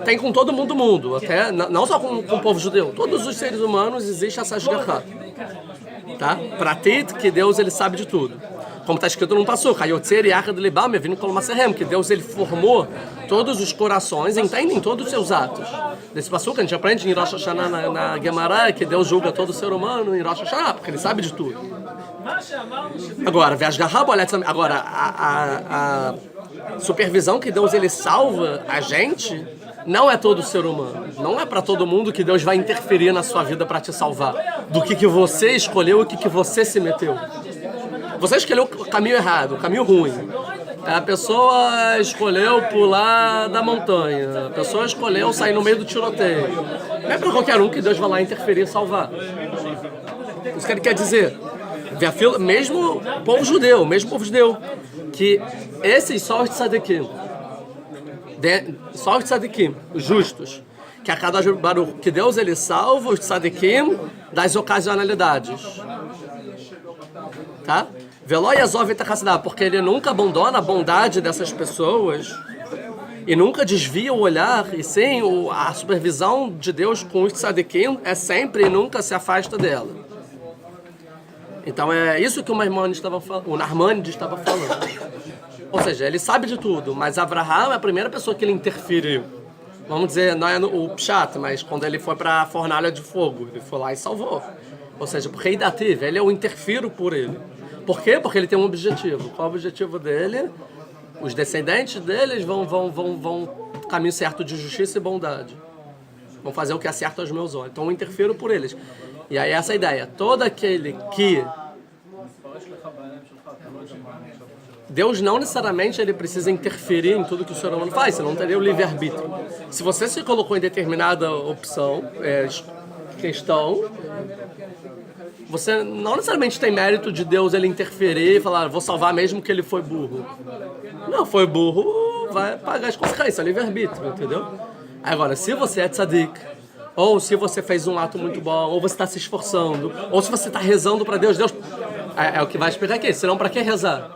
Tem com todo mundo do mundo, até não só com o povo judeu. Todos os seres humanos existe essa Ashgaha. Tá? Pratit, que Deus, ele sabe de tudo. Como está escrito num passuco, que Deus, ele formou todos os corações, entendem todos os seus atos. Nesse passuco a gente aprende em Rosh Hashanah na Gemara que Deus julga todo ser humano em Rosh Hashanah, porque ele sabe de tudo. Agora, a supervisão que Deus, ele salva a gente, não é todo ser humano. Não é para todo mundo que Deus vai interferir na sua vida para te salvar. Do que você escolheu e o que você se meteu. Você escolheu o caminho errado, o caminho ruim. A pessoa escolheu pular da montanha. A pessoa escolheu sair no meio do tiroteio. Não é para qualquer um que Deus vai lá interferir e salvar. Isso que ele quer dizer. Mesmo o povo judeu, que esses só os tzadikim, os justos, que a Kadosh Baruch, que Deus, ele salva os tzadikim das ocasionalidades. Tá? Porque ele nunca abandona a bondade dessas pessoas e nunca desvia o olhar, e sim, a supervisão de Deus com os tzadikim é sempre e nunca se afasta dela. Então é isso que o Narmanides estava falando. Ou seja, ele sabe de tudo, mas Abraham é a primeira pessoa que ele interferiu. Vamos dizer, não é o Pshat, mas quando ele foi para a fornalha de fogo, ele foi lá e salvou. Ou seja, porque ele é o interfiro por ele. Por quê? Porque ele tem um objetivo. Qual é o objetivo dele? Os descendentes deles vão no caminho certo de justiça e bondade. Vão fazer o que é certo aos meus olhos. Então eu interfiro por eles. E aí essa é a ideia. Todo aquele que... Deus não necessariamente ele precisa interferir em tudo que o ser humano faz, senão não teria o livre-arbítrio. Se você se colocou em determinada opção, questão, você não necessariamente tem mérito de Deus ele interferir e falar, vou salvar mesmo que ele foi burro. Não, foi burro, vai pagar as consequências, é livre-arbítrio, entendeu? Agora, se você é tzadik, ou se você fez um ato muito bom, ou você está se esforçando, ou se você está rezando para Deus, é o que vai explicar aqui, senão para que rezar?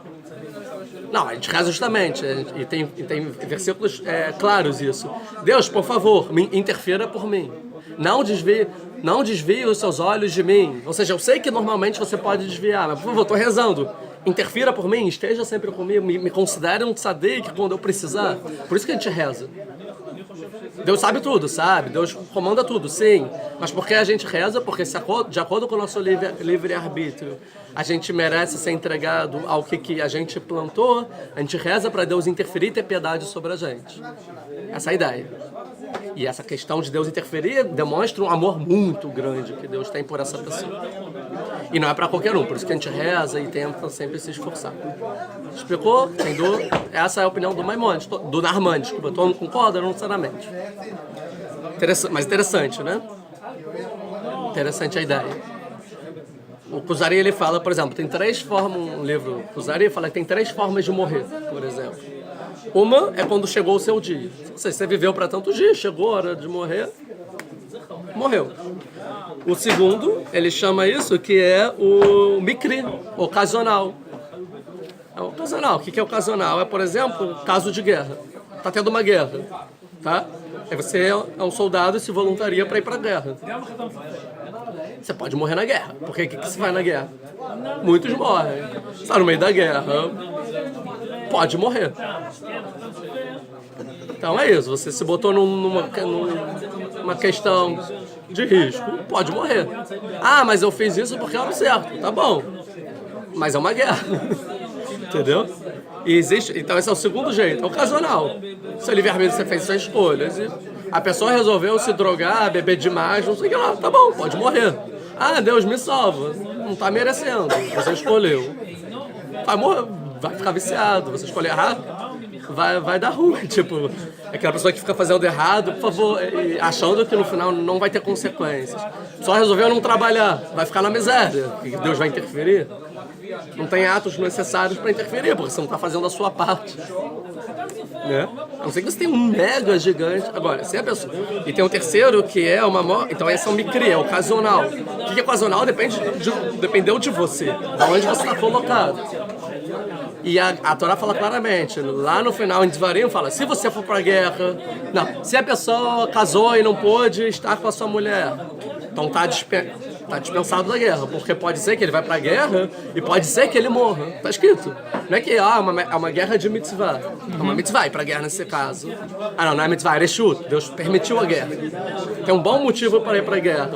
Não, a gente reza justamente, e tem versículos claros isso. Deus, por favor, interfira por mim. Não desvie os seus olhos de mim. Ou seja, eu sei que normalmente você pode desviar, mas por favor, estou rezando. Interfira por mim, esteja sempre comigo, me considere um tzadik quando eu precisar. Por isso que a gente reza. Deus sabe tudo, sabe? Deus comanda tudo, sim. Mas por que a gente reza? Porque de acordo com o nosso livre-arbítrio, a gente merece ser entregado ao que a gente plantou, a gente reza para Deus interferir e ter piedade sobre a gente. Essa é a ideia. E essa questão de Deus interferir demonstra um amor muito grande que Deus tem por essa pessoa. E não é para qualquer um, por isso que a gente reza e tenta sempre se esforçar. Explicou? Entendeu? Essa é a opinião do Maimonides, do Narmanides, desculpa. Todo mundo concorda? Não necessariamente. Mas interessante, né? Interessante a ideia. O Kuzari, ele fala, por exemplo, tem 3 formas, um livro Kuzari fala que tem 3 formas de morrer, por exemplo. Uma é quando chegou o seu dia. Ou seja, você viveu para tantos dias, chegou a hora de morrer, morreu. O segundo, ele chama isso que é o mikri, ocasional. É ocasional. O que é ocasional? É, por exemplo, caso de guerra. Está tendo uma guerra, tá? Aí você é um soldado e se voluntaria para ir para a guerra. Você pode morrer na guerra. Por que você vai na guerra? Muitos morrem. Você está no meio da guerra, pode morrer. Então é isso, você se botou numa questão de risco, pode morrer. Ah, mas eu fiz isso porque era certo. Tá bom, mas é uma guerra. Entendeu? E existe, então esse é o segundo jeito, é ocasional. Seu livre-arbítrio, você fez suas escolhas e a pessoa resolveu se drogar, beber demais, não sei o que lá, tá bom, pode morrer. Ah, Deus me salva, não tá merecendo, você escolheu. Vai morrer, vai ficar viciado, você escolher errado, vai dar ruim. Tipo, aquela pessoa que fica fazendo errado, por favor, achando que no final não vai ter consequências. Só resolveu não trabalhar, vai ficar na miséria, e Deus vai interferir. Não tem atos necessários para interferir, porque você não está fazendo a sua parte. Né? A não ser que você tenha um mega gigante. Agora, se a pessoa... E tem um terceiro que é uma... Então esse é um micri, é ocasional. O que é ocasional dependeu de você, de onde você está colocado. E a Torá fala claramente, lá no final em Devarim fala, se você for para a guerra... Não, se a pessoa casou e não pôde estar com a sua mulher, então está dispensado da guerra, porque pode ser que ele vai para a guerra e pode ser que ele morra. Está escrito. Não é que é uma guerra de mitzvah. É uma mitzvah ir para a guerra nesse caso. Ah, não é mitzvah, é reshut. Deus permitiu a guerra. Tem um bom motivo para ir para a guerra.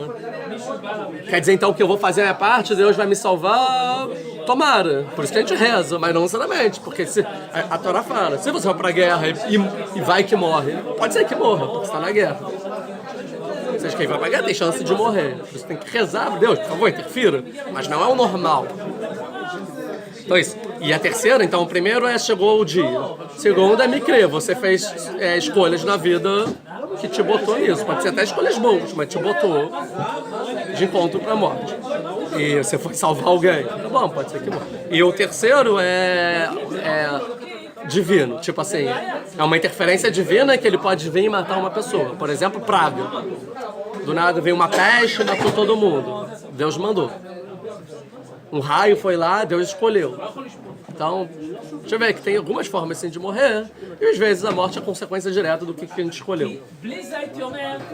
Quer dizer então que eu vou fazer a minha parte, Deus vai me salvar? Tomara. Por isso que a gente reza, mas não necessariamente. Porque a Torá fala, se você vai para a guerra e vai que morre, pode ser que morra, porque você está na guerra. Seja, quem vai pra guerra tem chance de morrer. Você tem que rezar, Deus, por favor, interfira. Mas não é o normal. Então isso. E a terceira, então, o primeiro chegou o dia. Segundo é micre, você fez escolhas na vida que te botou nisso. Pode ser até escolhas boas, mas te botou de encontro pra morte. E você foi salvar alguém. Tá bom, pode ser que morra. E o terceiro é divino, tipo assim, é uma interferência divina que ele pode vir e matar uma pessoa. Por exemplo, praga. Do nada veio uma peste e matou todo mundo. Deus mandou. Um raio foi lá, Deus escolheu. Então, deixa eu ver que tem algumas formas assim de morrer, e às vezes a morte é consequência direta do que a gente escolheu.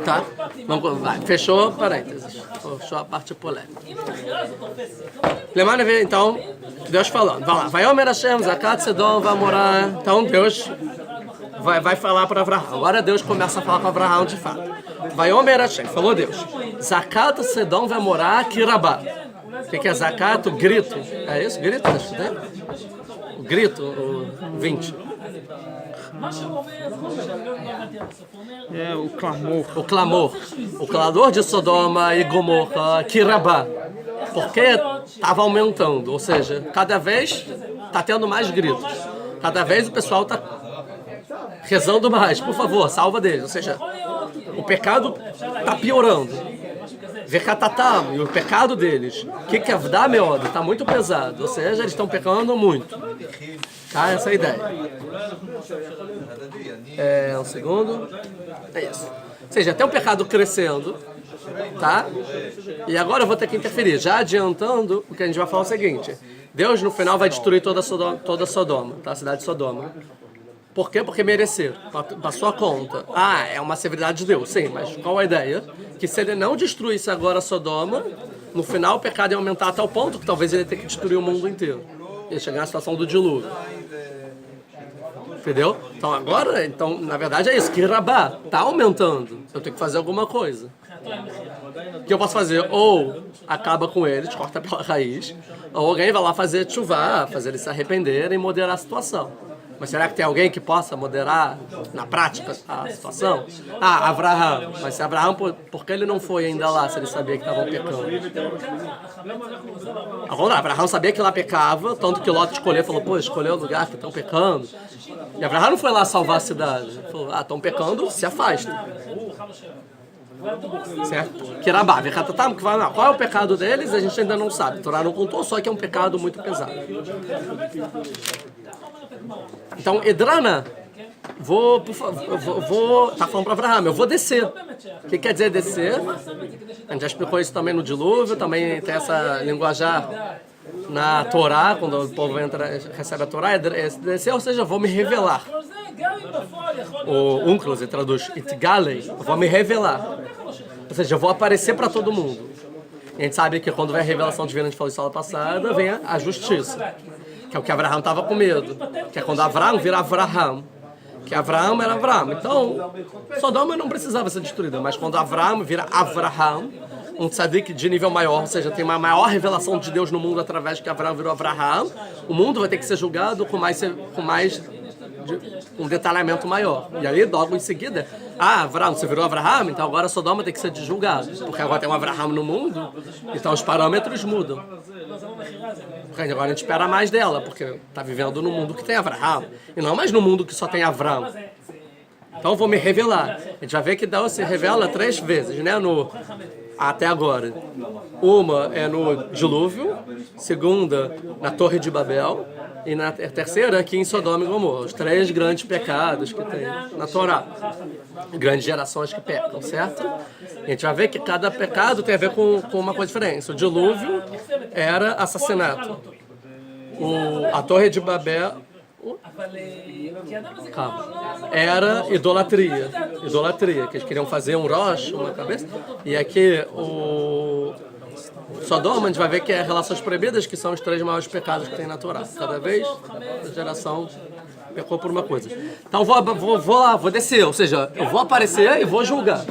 Tá? Vamos, vai. Fechou parênteses. Fechou a parte polêmica. Lembrando, então, Deus falando. Vai lá. Vai Omer Hashem, Zakat Sedom, vai morar. Então, Deus vai falar para Avraham. Agora Deus começa a falar com Avraham de fato. Vai Omer Hashem, falou Deus. Zakat Sedom vai morar Kirabá. O que é zakat? O grito. É isso? Grito? O grito, o 20. É o clamor. O clamor. O clamor de Sodoma e Gomorra, Kirabá. Porque estava aumentando. Ou seja, cada vez está tendo mais gritos. Cada vez o pessoal está rezando mais. Por favor, salva deles. Ou seja, o pecado está piorando. Vekatatam, e o pecado deles, que Avdá Meod, está muito pesado, ou seja, eles estão pecando muito. Tá? Essa é a ideia. Um segundo. É isso. Ou seja, tem o pecado crescendo, tá? E agora eu vou ter que interferir. Já adiantando, o que a gente vai falar é o seguinte: Deus no final vai destruir toda Sodoma, tá? A cidade de Sodoma. Por quê? Porque merecer, para sua conta. Ah, é uma severidade de Deus, sim, mas qual a ideia? Que se ele não destruísse agora Sodoma, no final o pecado ia aumentar até o ponto que talvez ele tenha que destruir o mundo inteiro. Ia chegar na situação do dilúvio. Entendeu? Então, na verdade é isso, que Rabá tá aumentando. Eu tenho que fazer alguma coisa. O que eu posso fazer? Ou acaba com eles, corta pela raiz, ou alguém vai lá fazer tshuva, fazer eles se arrependerem e moderar a situação. Mas será que tem alguém que possa moderar na prática a situação? Avraham. Mas se Avraham, por que ele não foi ainda lá se ele sabia que estavam pecando? Agora, Avraham sabia que lá pecava, tanto que Lot falou, escolheu o lugar que estão pecando. E Avraham não foi lá salvar a cidade. Ele falou, estão pecando, se afastem. Certo? Kirabá, qual é o pecado deles? A gente ainda não sabe. A Torá não contou, só que é um pecado muito pesado. Então, Edrana, tá falando para Avraham, eu vou descer. O que quer dizer descer? A gente já explicou isso também no dilúvio, também tem essa linguajar na Torá, quando o povo recebe a Torá, é descer, ou seja, eu vou me revelar. O Unclos traduz Itgalei, eu vou me revelar. Ou seja, eu vou aparecer para todo mundo. E a gente sabe que quando vem a revelação divina, a gente falou isso na aula passada, vem a justiça. Que é o que Avraham estava com medo. Que é quando Avraham vira Avraham. Que Avraham era Avraham. Então, Sodoma não precisava ser destruída. Mas quando Avraham vira Avraham, um tzadik de nível maior, ou seja, tem uma maior revelação de Deus no mundo através de que Avraham virou Avraham, o mundo vai ter que ser julgado com um detalhamento maior. E aí, logo em seguida, Avraham, você virou Avraham, então agora Sodoma tem que ser desjulgado. Porque agora tem um Avraham no mundo, então os parâmetros mudam. Porque agora a gente espera mais dela, porque está vivendo no mundo que tem Avraham, e não mais no mundo que só tem Avraham. Então eu vou me revelar. A gente vai ver que Deus se revela 3 vezes, né? Até agora. Uma é no dilúvio, segunda na Torre de Babel, e na terceira aqui em Sodoma e Gomorra. Os 3 grandes pecados que tem na Torá. Grandes gerações que pecam, certo? E a gente vai ver que cada pecado tem a ver com uma coisa diferente. O dilúvio era assassinato. A Torre de Babel era idolatria, que eles queriam fazer um rosh, uma cabeça, e aqui o Sodoma, a gente vai ver que é relações proibidas, que são os 3 maiores pecados que tem na Torá. Cada vez a geração pecou por uma coisa. Então vou descer, ou seja, eu vou aparecer e vou julgar.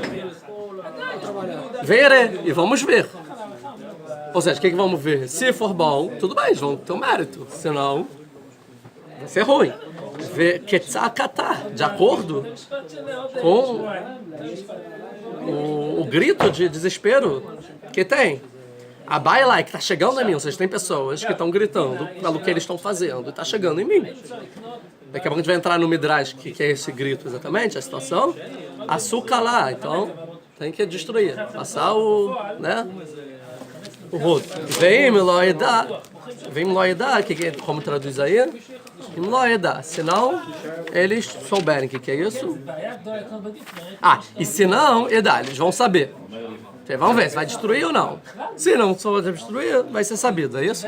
Veré, e vamos ver. Ou seja, o que vamos ver? Se for bom, tudo bem, eles vão ter um mérito, senão vai ser ruim. Ver Ketzakatá, de acordo com o grito de desespero que tem. A baila que está chegando em mim, ou seja, tem pessoas que estão gritando pelo que eles estão fazendo e está chegando em mim. Daqui a pouco a gente vai entrar no Midrash, que é esse grito exatamente, a situação. Açúcar lá, então tem que destruir, passar o rodo. Vem Loedá, como traduz aí? Loedá, senão eles souberem o que é isso. E se não, eles vão saber. Vamos ver se vai destruir ou não. Se não for destruir, vai ser sabido, é isso?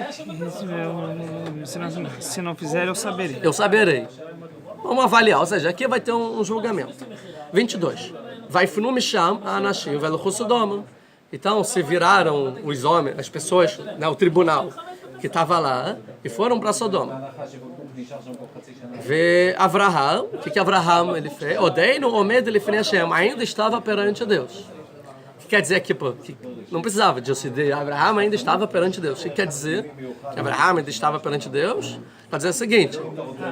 Se não fizer, eu saberei. Eu saberei. Vamos avaliar, ou seja, aqui vai ter um julgamento. 22. Vai Funum Misham Anashim Veluchu Sodoma. Então, se viraram os homens, as pessoas, o tribunal que estava lá, e foram para Sodoma. Vê Avraham, o que Avraham ele fez? Odeino Omed ele fez ainda estava perante Deus. O que quer dizer aqui, que não precisava disso, Avraham ainda estava perante Deus. O que quer dizer? Que Avraham ainda estava perante Deus? Está dizendo o seguinte,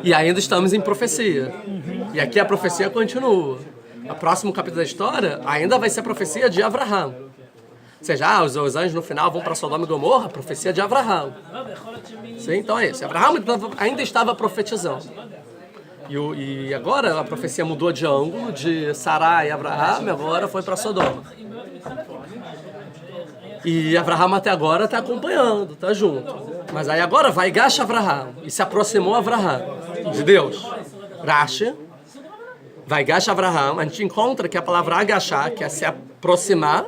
e ainda estamos em profecia. E aqui a profecia continua. O próximo capítulo da história ainda vai ser a profecia de Avraham. Ou seja, os anjos no final vão para Sodoma e Gomorra, a profecia de Avraham. Sim, então é isso. Avraham ainda estava profetizando. E agora a profecia mudou de ângulo, de Sará e Avraham, e agora foi para Sodoma. E Avraham até agora está acompanhando, está junto. Mas aí agora vai Gash Avraham, e se aproximou Avraham de Deus. Rashi, vai Gash Avraham, a gente encontra que a palavra agachar, que é se aproximar,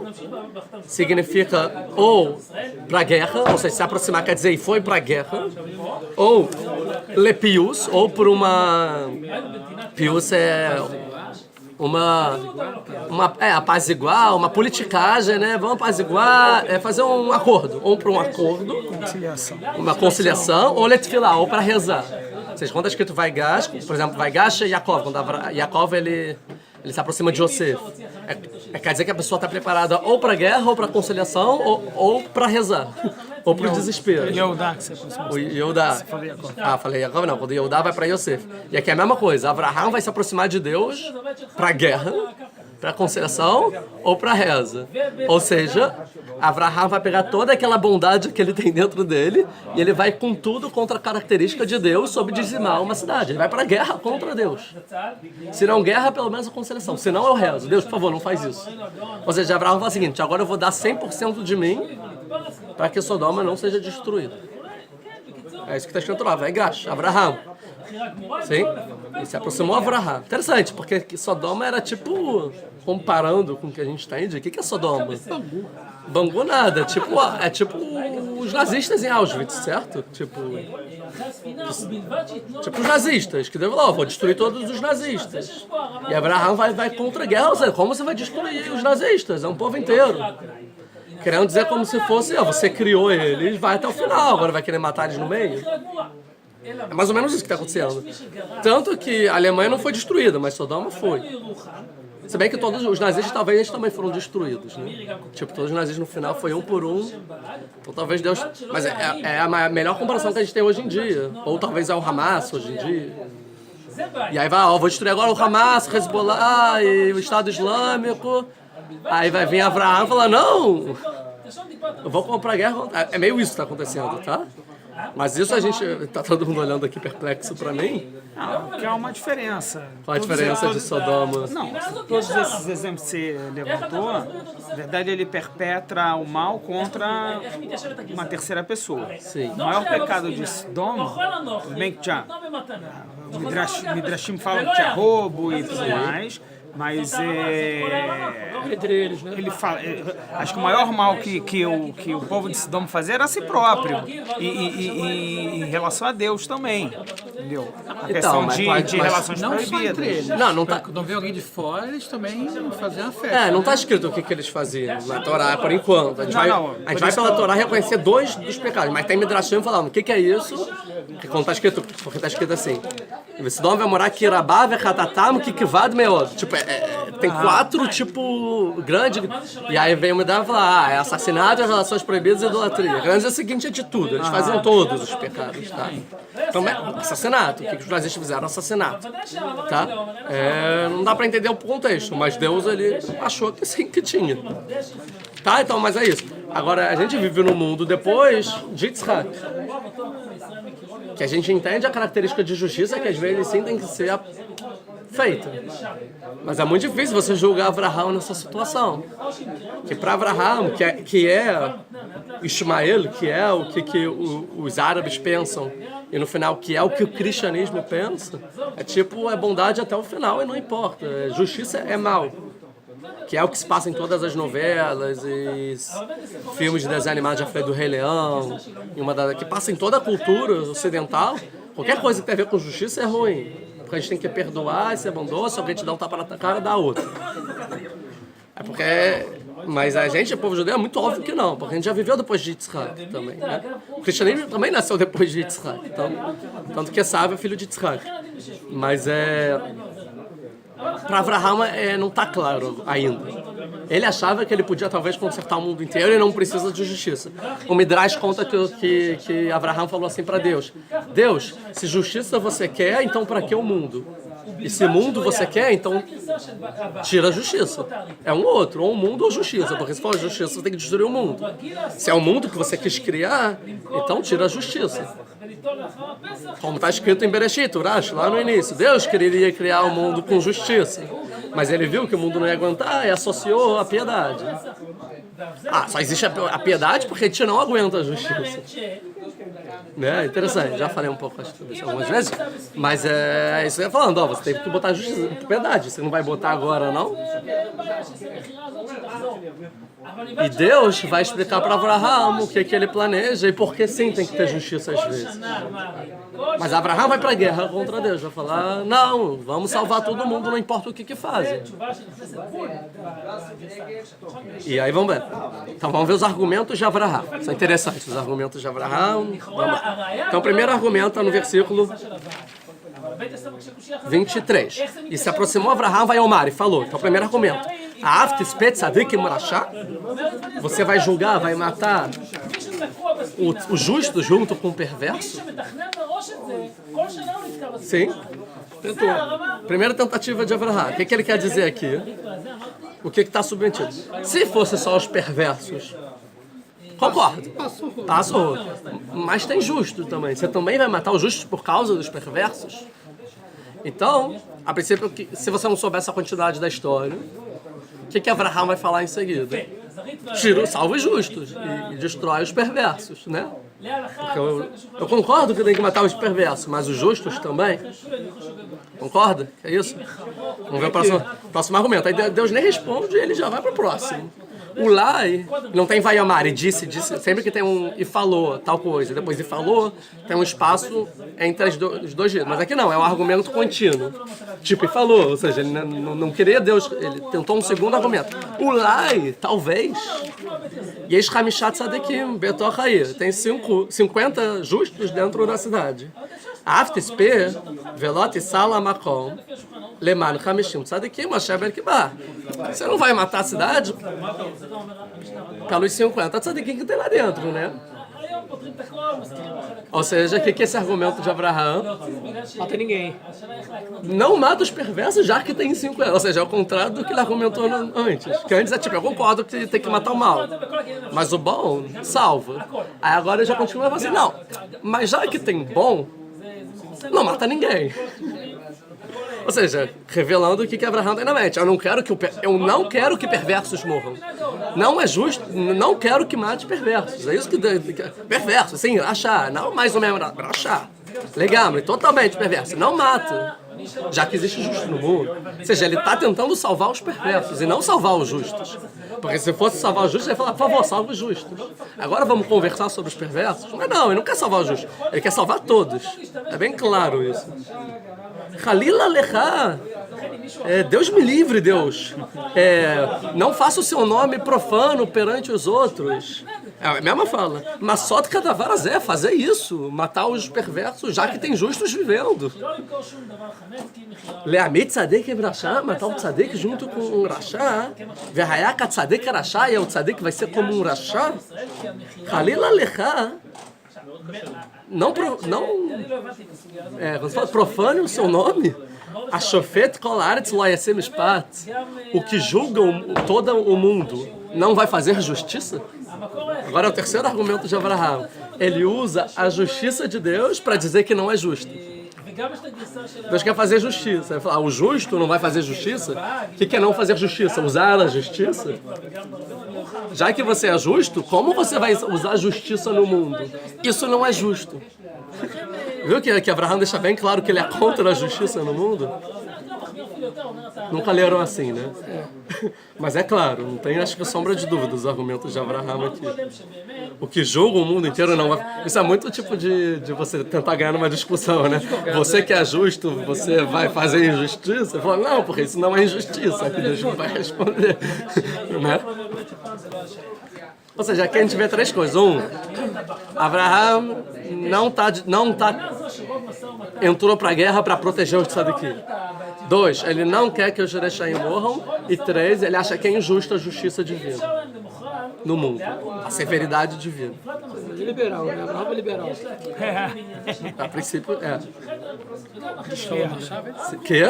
significa ou para a guerra, ou seja, se aproximar quer dizer foi para a guerra, ou lepius, ou por uma... Pius é apaziguar, uma politicagem, né? Vamos apaziguar, fazer um acordo, ou para um acordo, uma conciliação, ou letfilah, ou para rezar. Ou seja, quando é escrito Vaigash, por exemplo, Vaigash e Yaakov, quando Yaakov ele se aproxima de Yosef. Quer dizer que a pessoa está preparada ou para guerra, ou para conciliação, ou para rezar. Ou para o desespero. Yehudá, que você aproximou. O Yehudá. Você falou Yaakov. Falei Yaakov não. Quando Yehudá vai para Yosef. E aqui é a mesma coisa. Abraham vai se aproximar de Deus para guerra, para conciliação ou para reza. Ou seja, Abraham vai pegar toda aquela bondade que ele tem dentro dele e ele vai com tudo contra a característica de Deus sobre dizimar uma cidade. Ele vai para a guerra contra Deus. Se não guerra, pelo menos a conciliação. Se não, eu rezo. Deus, por favor, não faz isso. Ou seja, Abraham fala o seguinte: agora eu vou dar 100% de mim para que Sodoma não seja destruída. É isso que está escrito lá. Vai Gash, Abraham. Sim? E se aproximou Abraham. Interessante, porque Sodoma era tipo, comparando com o que a gente tem, o que é Sodoma? Bangu nada. É tipo os nazistas em Auschwitz, certo? Tipo os nazistas, que devem lá, vou destruir todos os nazistas. E Abraham vai contra a guerra. Ou seja, como você vai destruir os nazistas? É um povo inteiro. Querendo dizer como se fosse, você criou eles, vai até o final, agora vai querer matar eles no meio. É mais ou menos isso que está acontecendo. Tanto que a Alemanha não foi destruída, mas Sodoma foi. Se bem que todos os nazistas talvez também foram destruídos, né? Tipo, todos os nazistas no final foi um por um. Então talvez Deus... Mas é a melhor comparação que a gente tem hoje em dia. Ou talvez é o Hamas hoje em dia. E aí vai, vou destruir agora o Hamas, o Hezbollah e o Estado Islâmico. Aí vai vir Abraham e falar, não, eu vou comprar guerra. É meio isso que está acontecendo, tá? Mas isso a gente, tá todo mundo olhando aqui perplexo para mim. Não, porque há uma diferença. Qual a diferença de Sodoma? Não, todos esses exemplos que você levantou, na verdade ele perpetra o mal contra uma terceira pessoa. Sim. O maior pecado de Sodoma, tudo bem que já Midrashim fala que tinha roubo e tudo mais, mas ele fala, acho que o maior mal que o povo de Sodoma fazia era a si próprio e em relação a Deus também, entendeu? A questão de relações proibidas. Não tá. Quando vem alguém de fora, eles também faziam a festa. Não está escrito o que eles faziam na Torá, por enquanto. A gente vai pela Torá reconhecer 2 dos pecados, mas tem Midrashim falando o que é isso, que quando está escrito, porque está escrito assim, Sodoma vai morar aqui, Rabá, Vechatatam, Kikvad, Meod. Tipo, tem 4, tipo, grandes. E aí vem o Midrash e fala, é assassinato, relações proibidas e idolatria. Grande é a seguinte atitude, eles faziam todos os pecados, tá? Então, assassinato, o que os nazistas fizeram? Assassinato, tá? Não dá pra entender o contexto, mas Deus, ele achou que sim, que tinha. Tá, então, mas é isso. Agora, a gente vive num mundo depois de Yitzhak, que a gente entende a característica de justiça, que às vezes sim tem que ser feita. Mas é muito difícil você julgar Abraham nessa situação. Que para Abraham, que é Ismael, que é o que os árabes pensam, e no final que é o que o cristianismo pensa, é tipo, é bondade até o final e não importa. Justiça é mal. Que é o que se passa em todas as novelas e filmes de desenho animado, já falei do Rei Leão, que passa em toda a cultura ocidental. Qualquer coisa que tem a ver com justiça é ruim. Porque a gente tem que perdoar, ser bondoso, se alguém te dá um tapa na cara, dá outro. Mas a gente, o povo judeu, é muito óbvio que não, porque a gente já viveu depois de Yitzhak também, né? O cristianismo também nasceu depois de Yitzhak, então, tanto que Esaú é filho de Yitzhak. Mas para Abraham não está claro ainda. Ele achava que ele podia talvez consertar o mundo inteiro e não precisa de justiça. O Midrash conta que Abraham falou assim para Deus: Deus, se justiça você quer, então para que o mundo? E se mundo você quer, então tira a justiça. É um outro, ou o mundo ou justiça. Porque se for justiça, você tem que destruir o mundo. Se é o mundo que você quis criar, então tira a justiça. Como está escrito em Bereshit, Urash, lá no início. Deus queria criar o mundo com justiça. Mas ele viu que o mundo não ia aguentar e associou a piedade. Só existe a piedade porque a gente não aguenta a justiça. Né? Interessante, já falei um pouco sobre isso algumas vezes, mas é isso que eu ia falando, você tem que botar a justiça, a piedade, você não vai botar agora, não? E Deus vai explicar para Abraham o que ele planeja e por que sim tem que ter justiça às vezes. Mas Abraham vai para a guerra contra Deus, vai falar, não, vamos salvar todo mundo, não importa o que fazem. E aí vamos ver. Então vamos ver os argumentos de Abraham. São interessantes os argumentos de Abraham. Então o primeiro argumento está no versículo 23. E se aproximou Abraham, vai Omar e falou. Então o primeiro argumento. Você vai julgar, vai matar o justo junto com o perverso? Sim. Tentou. Primeira tentativa de Abraham. O que ele quer dizer aqui? O que está submetido? Se fosse só os perversos, concordo. Passou. Mas tem justo também. Você também vai matar os justos por causa dos perversos? Então, a princípio, se você não soubesse a quantidade da história, o que Abraham vai falar em seguida? Salva os justos e destrói os perversos, né? Porque eu concordo que tem que matar os perversos, mas os justos também. Concorda? É isso? Vamos ver o próximo argumento. Aí Deus nem responde e ele já vai para o próximo. O Lai não tem vai amar e disse, sempre que tem um e falou tal coisa, depois e falou, tem um espaço entre os dois dias. Mas aqui não, é um argumento contínuo. Tipo, e falou, ou seja, ele não queria Deus, ele tentou um segundo argumento. O Lai, talvez, Yesh Hamishat Sadekim, Betor Hair, tem 50 justos dentro da cidade. Aftispe, Velot e Salamakom, Leman Hamishim Sadekim, Mashaber Kibar. Você não vai matar a cidade pelos 50 tzadikim que tem lá dentro, né? Ou seja, o que é esse argumento de Abraham? Mata ninguém. Não mata os perversos já que tem 50. Ou seja, é o contrário do que ele argumentou antes. Que antes é tipo, eu concordo que tem que matar o mal. Mas o bom salva. Aí agora ele já continua assim, não. Mas já que tem bom, não mata ninguém. Ou seja, revelando o que Abraham tem na mente. Eu não quero que perversos morram. Não é justo, não quero que mate perversos. É isso que... Perverso, sim, achar. Não mais ou menos, achar. Legal, mas totalmente perverso. Não mata. Já que existe justo no mundo. Ou seja, ele está tentando salvar os perversos e não salvar os justos. Porque se fosse salvar os justos, ele ia falar, por favor, salve os justos. Agora vamos conversar sobre os perversos? Mas não, ele não quer salvar os justos. Ele quer salvar todos. É bem claro isso. Halila Lechá. Deus me livre, Deus. Não faça o seu nome profano perante os outros. É a mesma fala. Mas só de cada varas fazer isso. Matar os perversos, já que tem justos vivendo. Leamit tzadek e brachá, matar um tzadek junto com um rachá. Verhayaka tzadek e rachá, e o tzadek vai ser como um rachá. Halila Lechá. Quando você fala profane o seu nome, a Shofet Kolaretz Loyasem Mishpat, o que julga todo o mundo, não vai fazer justiça? Agora é o terceiro argumento de Abraham. Ele usa a justiça de Deus para dizer que não é justo. Deus quer fazer justiça. Ele fala, o justo não vai fazer justiça? O que é não fazer justiça? Usar a justiça? Já que você é justo, como você vai usar a justiça no mundo? Isso não é justo. Viu que Abraham deixa bem claro que ele é contra a justiça no mundo? Nunca leram assim, né? Mas é claro, não tem, acho que, sombra de dúvida os argumentos de Abraham aqui. O que julga o mundo inteiro não vai... Isso é muito tipo de você tentar ganhar numa discussão, né? Você que é justo, você vai fazer injustiça? Você fala, não, porque isso não é injustiça, que Deus não vai responder. Né? Ou seja, aqui a gente vê três coisas. Abraham entrou para a guerra para proteger os tzadikim. 2, ele não quer que os Jerechaim morram. E 3, ele acha que é injusta a justiça divina no mundo, a severidade divina. Liberal, né? Abraham é liberal. A princípio, Que?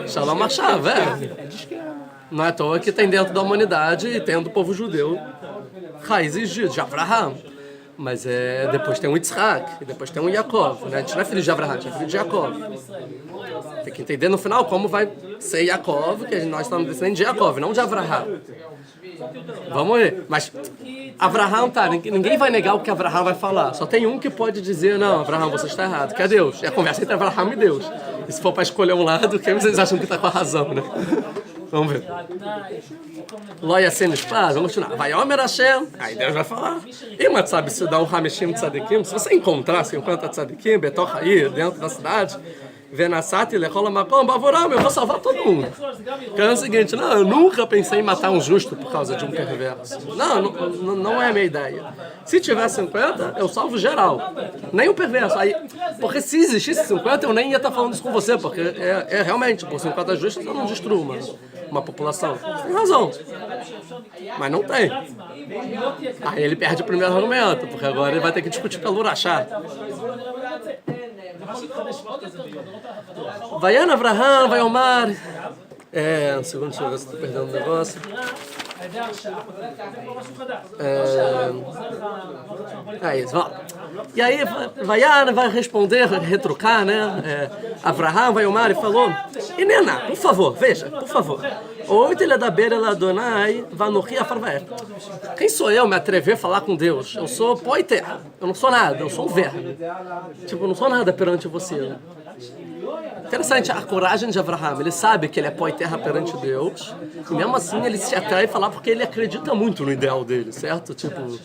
Shalom Machav, Não é à toa que tem dentro da humanidade e tem do povo judeu raízes de Abraham. Mas depois tem um Yitzhak, e depois tem um Yaakov, né? A gente não é filho de Abraham, a gente é filho de Yaakov. Tem que entender no final como vai ser Yaakov, que nós estamos descendendo de Yaakov, não de Abraham. Vamos ver. Mas Abraham ninguém vai negar o que Abraham vai falar. Só tem um que pode dizer, não, Abraham, você está errado, que é Deus. É a conversa entre Abraham e Deus. E se for para escolher um lado, quem vocês acham que está com a razão, né? Vamos ver. Loia sendo espada, vamos continuar. Vai Omer Hashem, aí Deus vai falar. E mas sabe, se dá um Hamishim Tzadikim, se você encontrar 50 Tzadikim, Betoch aí, dentro da cidade, Venassati, Lechola Makom, Bavoram, eu vou salvar todo mundo. Porque é o seguinte, não, eu nunca pensei em matar um justo por causa de um perverso. Não é a minha ideia. Se tiver 50, eu salvo geral. Nem o perverso. Aí, porque se existisse 50, eu nem ia estar falando isso com você, porque realmente, por 50 justos, eu não destruo uma população. Você tem razão. Mas não tem. Aí ele perde o primeiro argumento, porque agora ele vai ter que discutir pelo Urachá. Vaiana Avraham, vai Omar. Um segundo, deixa eu ver se estou perdendo o negócio. Isso, vamos. E aí, Vaiana vai responder, retrucar, né? Avraham, vai Omar e falou: Inena, por favor, veja, por favor. Quem sou eu me atrever a falar com Deus? Eu sou pó e terra. Eu não sou nada, eu sou um verme. Tipo, eu não sou nada perante você. Interessante a coragem de Avraham. Ele sabe que ele é pó e terra perante Deus, e mesmo assim ele se atrai a falar porque ele acredita muito no ideal dele, certo? Tipo,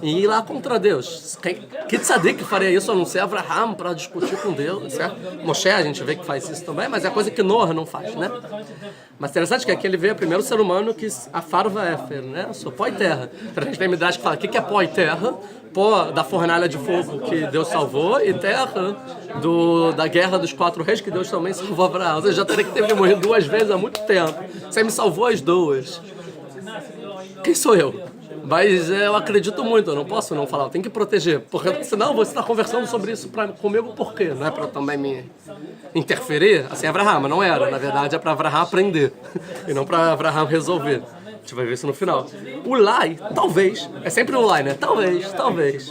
e ir lá contra Deus. Que tzadik faria isso a não ser Avraham para discutir com Deus, certo? Moshe a gente vê que faz isso também, mas é coisa que Noah não faz, né? Mas interessante que aqui ele vê o primeiro ser humano que a farva éfer, né? Eu sou pó e terra. A gente tem Midrash que fala: o que é pó e terra? Pó da fornalha de fogo que Deus salvou e terra da guerra dos 4 reis que Deus também salvou Abraão. Você já teria que ter morrido 2 vezes há muito tempo. Você me salvou as 2. Quem sou eu? Mas eu acredito muito, eu não posso não falar, eu tenho que proteger. Porque senão você está conversando sobre isso comigo por quê? Não é para também me interferir? Assim, Abraham, mas não era. Na verdade é para Abraham aprender e não para Abraham resolver. A gente vai ver isso no final. O Lai, talvez, é sempre o Lai, né? Talvez.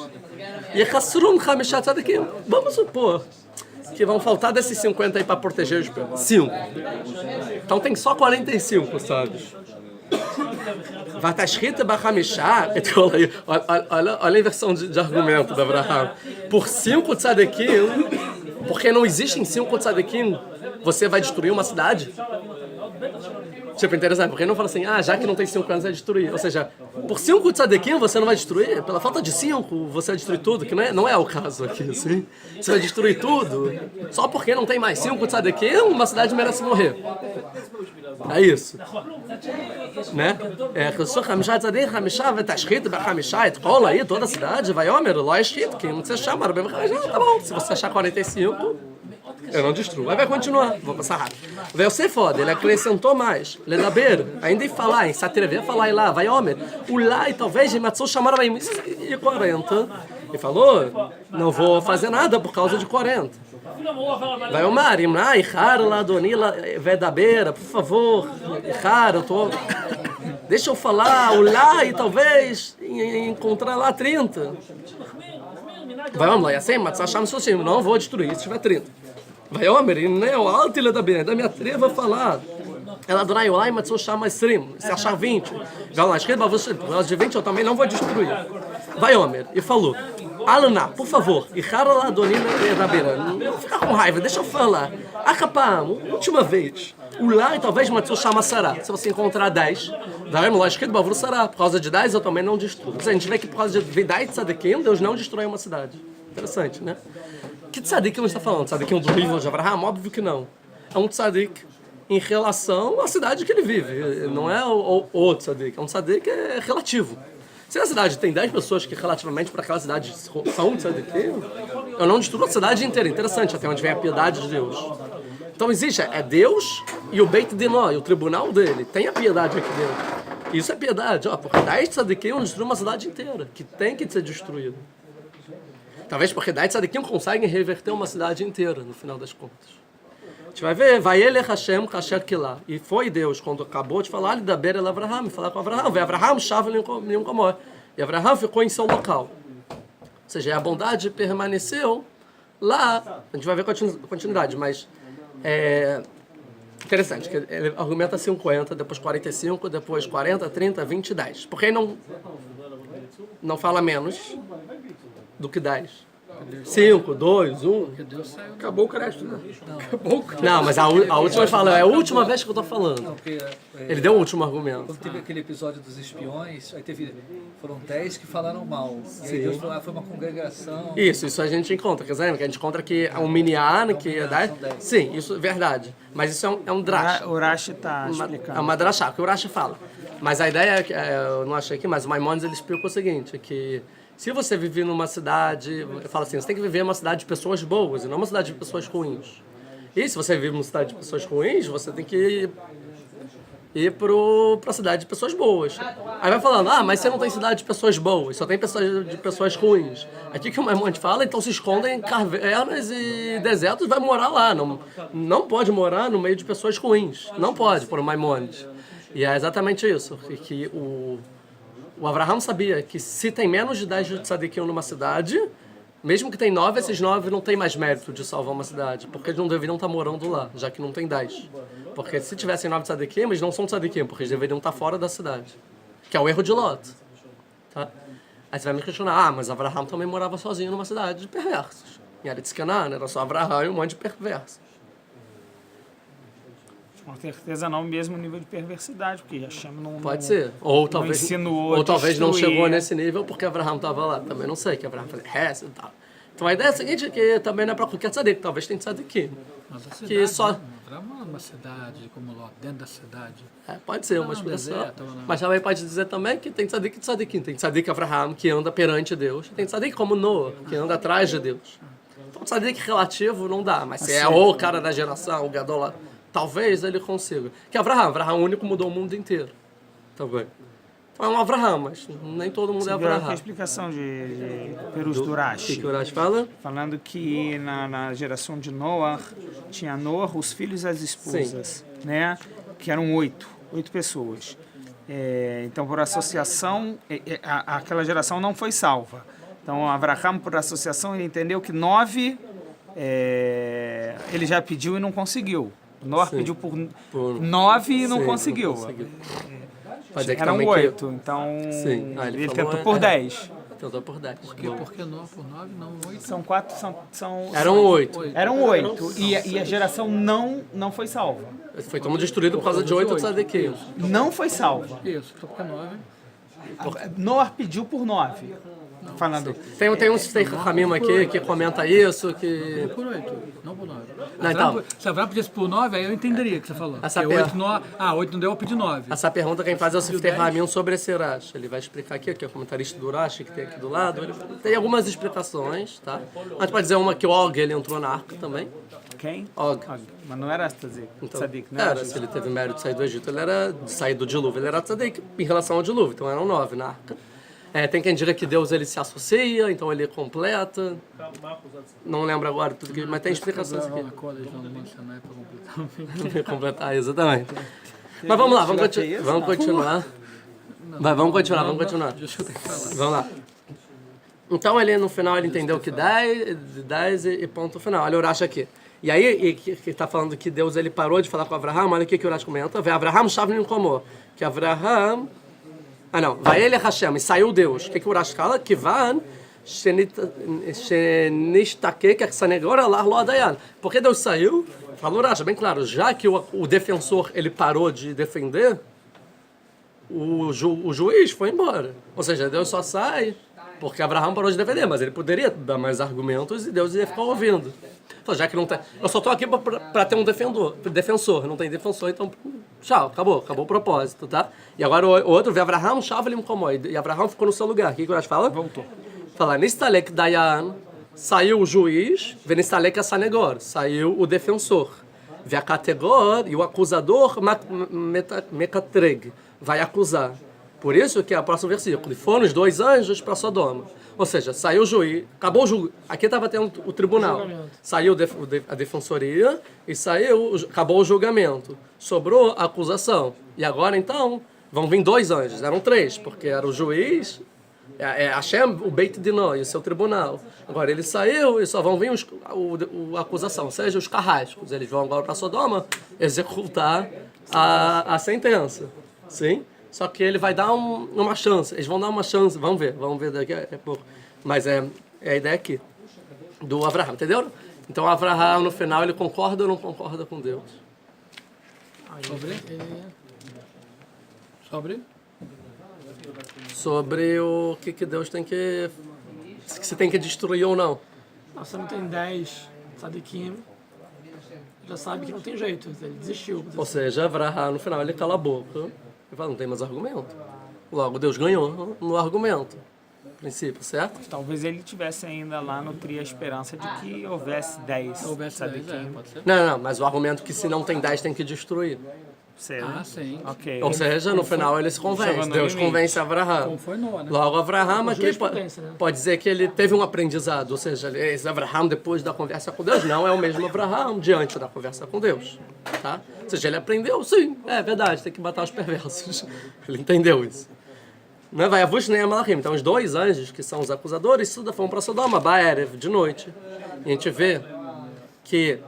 E vamos supor que vão faltar desses 50 aí para proteger os 5. Então tem só 45, sabe? Vai estar escrito Bachamishá, olha a inversão de argumento da Abraham. Por 5 tzadikim, porque não existem 5 tzadikim, você vai destruir uma cidade? Tipo, interessante, porque ele não fala assim, já que não tem 5 anos, vai destruir. Ou seja, por 5 tzadikim você não vai destruir? Pela falta de 5, você vai destruir tudo, que não é o caso aqui, assim. Você vai destruir tudo, só porque não tem mais 5 tzadikim, uma cidade merece morrer. É isso. Né? Está escrito, cola aí, toda a cidade, vai, lá é escrito, que você chama, tá bom, se você achar 45... eu não destruo. Aí vai continuar. Vou passar rápido. Vai ser foda. Ele acrescentou mais. Ledaber, ainda em falar, em se atrever a falar lá. Vai, homem. O lá e talvez de Matsu chamaram e 40. E falou, não vou fazer nada por causa de 40. Vai, Omar, Imra, Ihar, lá, Donila, Vedabeira, por favor. Ihar, eu tô... deixa eu falar. O lá e talvez encontrar lá 30. Vai, vamos lá. E assim, Matsu chama assim, não vou destruir se tiver 30. Vai, Omer, e nem o alto ele da minha treva falar. Ela Adonai Olai Matsu chama Esrim, se achar 20. Vai lá, escreva de 20 eu também não vou destruir. Vai, Omer, e falou: Alana, por favor, e Hara lá Adonai da beira. Não fica com raiva, deixa eu falar. Acapam, última vez. O lá e talvez Matsu chama Sará. Se você encontrar 10, vai lá, escrito Bavur Sará. Por causa de 10 eu também não destruo. A gente vê que por causa de 10 tzadikim, Deus não destrói uma cidade. Interessante, né? Que tzadik não está falando? Tzadik do nível de Abraham? Óbvio que não. É um tzadik em relação à cidade que ele vive. Não é o tzadik. É um tzadik que é relativo. Se a cidade tem 10 pessoas que relativamente para aquela cidade são tzadikim, eu não destruo a cidade inteira. Interessante, até onde vem a piedade de Deus. Então existe, é Deus e o Beit Dinó, e o tribunal dele. Tem a piedade aqui dentro. Isso é piedade. Por 10 tzadikim eu destruo uma cidade inteira, que tem que ser destruída. Talvez porque 10 tzadikim conseguem reverter uma cidade inteira, no final das contas. A gente vai ver, vai ele Hashem kasher kilá. E foi Deus, quando acabou de falar, ele da beira de Abraham, falar com Abraham. Vai Abraham, chave nenhum como é. E Abraham ficou em seu local. Ou seja, a bondade permaneceu lá. A gente vai ver a continuidade, mas é interessante, que ele argumenta 50, depois 45, depois 40, 30, 20, 10. Porque ele não fala menos do que 10. 5, 2, 1. Porque Deus saiu. Acabou o crédito, né? Acabou o crédito. Não, mas a última fala, é a última vez que eu tô falando. Não, porque, Ele deu o último argumento. quando teve aquele episódio dos espiões, aí foram 10 que falaram mal. E aí Deus falou, foi uma congregação. Isso a gente encontra, quer dizer, que a gente encontra que é um miniano, que é 10. Sim, isso é verdade. Mas isso é um drash. O Rashi está É explicando. uma drachá, que o Rashi fala. Mas a ideia, eu não achei aqui, mas o Maimonides ele explica o seguinte, que se você vive numa cidade, ele fala assim, você tem que viver numa cidade de pessoas boas e não uma cidade de pessoas ruins. E se você vive numa cidade de pessoas ruins, você tem que ir pra cidade de pessoas boas. Aí vai falando, mas você não tem cidade de pessoas boas, só tem de pessoas ruins. Aqui que o Maimonides fala, então se escondem em cavernas e desertos e vai morar lá. Não pode morar no meio de pessoas ruins. Não pode, por o Maimonides. E é exatamente isso, que o Abraham sabia que se tem menos de 10 de tzadikim numa cidade, mesmo que tem 9, esses 9 não tem mais mérito de salvar uma cidade, porque eles não deveriam estar morando lá, já que não tem 10. Porque se tivessem 9 tzadikim, eles não são tzadikim, porque eles deveriam estar fora da cidade. Que é o erro de Lot. Tá? Aí você vai me questionar, mas Abraham também morava sozinho numa cidade de perversos. Em Eretz Canaan, era só Abraham e um monte de perversos. Com certeza não o mesmo nível de perversidade, porque Hashem não... Pode ser. Ou talvez, insinuou ou talvez não destruir. chegou nesse nível porque Abraham estava lá. Também não sei, que Abraham fazia resto e tal. Então a ideia é a seguinte, que também não é para qualquer tzadik, talvez tem tzadikim. Mas a cidade, Que só... né? Não uma cidade como Lot, dentro da cidade. Pode ser uma Não, expressão. deserto, não. Mas também pode dizer também que tem tzadik e tzadikim. Tem tzadik Abraham, que anda perante Deus. Tem tzadik como Noah, que anda atrás de Deus. Então tzadik relativo não dá, mas se é o cara da geração, o gadol lá, talvez ele consiga. Que Abraham único mudou o mundo inteiro. Também. Então é um Abraham, mas nem todo mundo é Você viu a Abraham. explicação de Perus do O Rashi, que o Rashi fala? falando que na geração de Noah, tinha Noah, os filhos e as esposas, né? Que eram 8 pessoas. Então, por associação, aquela geração não foi salva. Então, Abraham, por associação, ele entendeu que 9 ele já pediu e não conseguiu. Noah pediu por 9 e não conseguiu. Pode dizer que Eram também 8, então Sim. ele falou, tentou por 10. Tentou por 10. Por quê? Porque 9 por 9, não 8. São 4, Eram 8. Eram 8 e a geração não foi salva. Foi todo destruído por causa de 8 tzadikim. Não foi salva. Isso, só porque 9. Noah pediu por 9. Falando. Tem um Ramim aqui que comenta isso, que... Por 8, não por 9. Não, então- Se Abraão pedisse por 9, aí eu entenderia o que você falou. Essa Porque per- 8 não deu, eu pedi 9. Essa pergunta quem faz é o Sifter Ramim sobre esse Rashi. Ele vai explicar aqui, que é o comentarista do Rashi, que tem aqui do lado. Ele tem algumas explicações, tá? A gente pode dizer uma que o Og, ele entrou na arca também. Quem? Og. Mas não era tzadik. Então, Tzadik, né? era, se ele teve mérito de sair do Egito, ele era de sair do dilúvio, ele era tzadik em relação ao dilúvio, então eram 9 na arca. Tem quem diga que Deus ele se associa, então ele completa. Não lembro agora tudo que, mas tem explicações aqui. A cola de não mencionar para completar. Completar, exatamente. Mas vamos lá, vamos continuar. Vamos continuar. Deixa eu ter que falar. Vamos lá. Então ele no final ele entendeu que 10 e ponto final. Olha o Urash aqui. E aí que está falando que Deus ele parou de falar com Abraham, olha o que o Urash comenta. Vê Abraham Shavnim Komo. Que Abraham... vai ele Hashem, e saiu Deus. O que o Urash fala? Que van Por que Deus saiu? Falou Urash, bem claro, já que o defensor ele parou de defender, o juiz foi embora. Ou seja, Deus só sai porque Abraham parou de defender, mas ele poderia dar mais argumentos e Deus ia ficar ouvindo. Então, já que não tem... Eu só estou aqui para ter um defensor, não tem defensor, então tchau, acabou o propósito, tá? E agora o outro, vê Abraham, Shavlim Komo, e Abraham ficou no seu lugar. O que o Urash fala? Voltou. Fala, Nistalek Dayan, saiu o juiz, Venistalek Asanegor, saiu o defensor. Vê a categor e o acusador, Mekatreg, vai acusar. Por isso que é o próximo versículo. E foram os 2 anjos para Sodoma. Ou seja, saiu o juiz, acabou o julgamento. Aqui estava tendo o tribunal. Saiu a defensoria e acabou o julgamento. Sobrou a acusação. E agora então vão vir 2 anjos. Eram 3, porque era o juiz, Hashem, o Beit Dinó e o seu tribunal. Agora ele saiu e só vão vir a acusação, ou seja, os carrascos. Eles vão agora para Sodoma executar a sentença. Sim? Só que ele vai dar uma chance. Eles vão dar uma chance. Vamos ver daqui a pouco. Mas é a ideia aqui. do Abraham, entendeu? Então Abraham no final ele concorda ou não concorda com Deus? Sobre o que Deus tem que se tem que destruir ou não. Você não tem 10 tzadikim, já sabe que não tem jeito, ele desistiu. Ou seja, Abraham no final ele cala a boca e fala, não tem mais argumento. Logo Deus ganhou no argumento. Princípio, certo? Talvez ele tivesse ainda lá nutria a esperança de que houvesse 10. Pode ser? Não, mas o argumento que se não tem 10 tem que destruir. Ah, sim. Ok. Ou seja, no final ele se convence. Deus convence Abraham. Como foi Noé, né? Logo, Abraham aqui jurisprudência, né? pode dizer que ele teve um aprendizado. Ou seja, esse Abraham, depois da conversa com Deus, não é o mesmo Abraham diante da conversa com Deus. Tá? Ou seja, ele aprendeu, sim, é verdade, tem que matar os perversos. Ele entendeu isso. Não vai avus nem a Malachim. Então, os dois anjos, que são os acusadores, foram para Sodoma, Ba'erev, de noite. E a gente vê que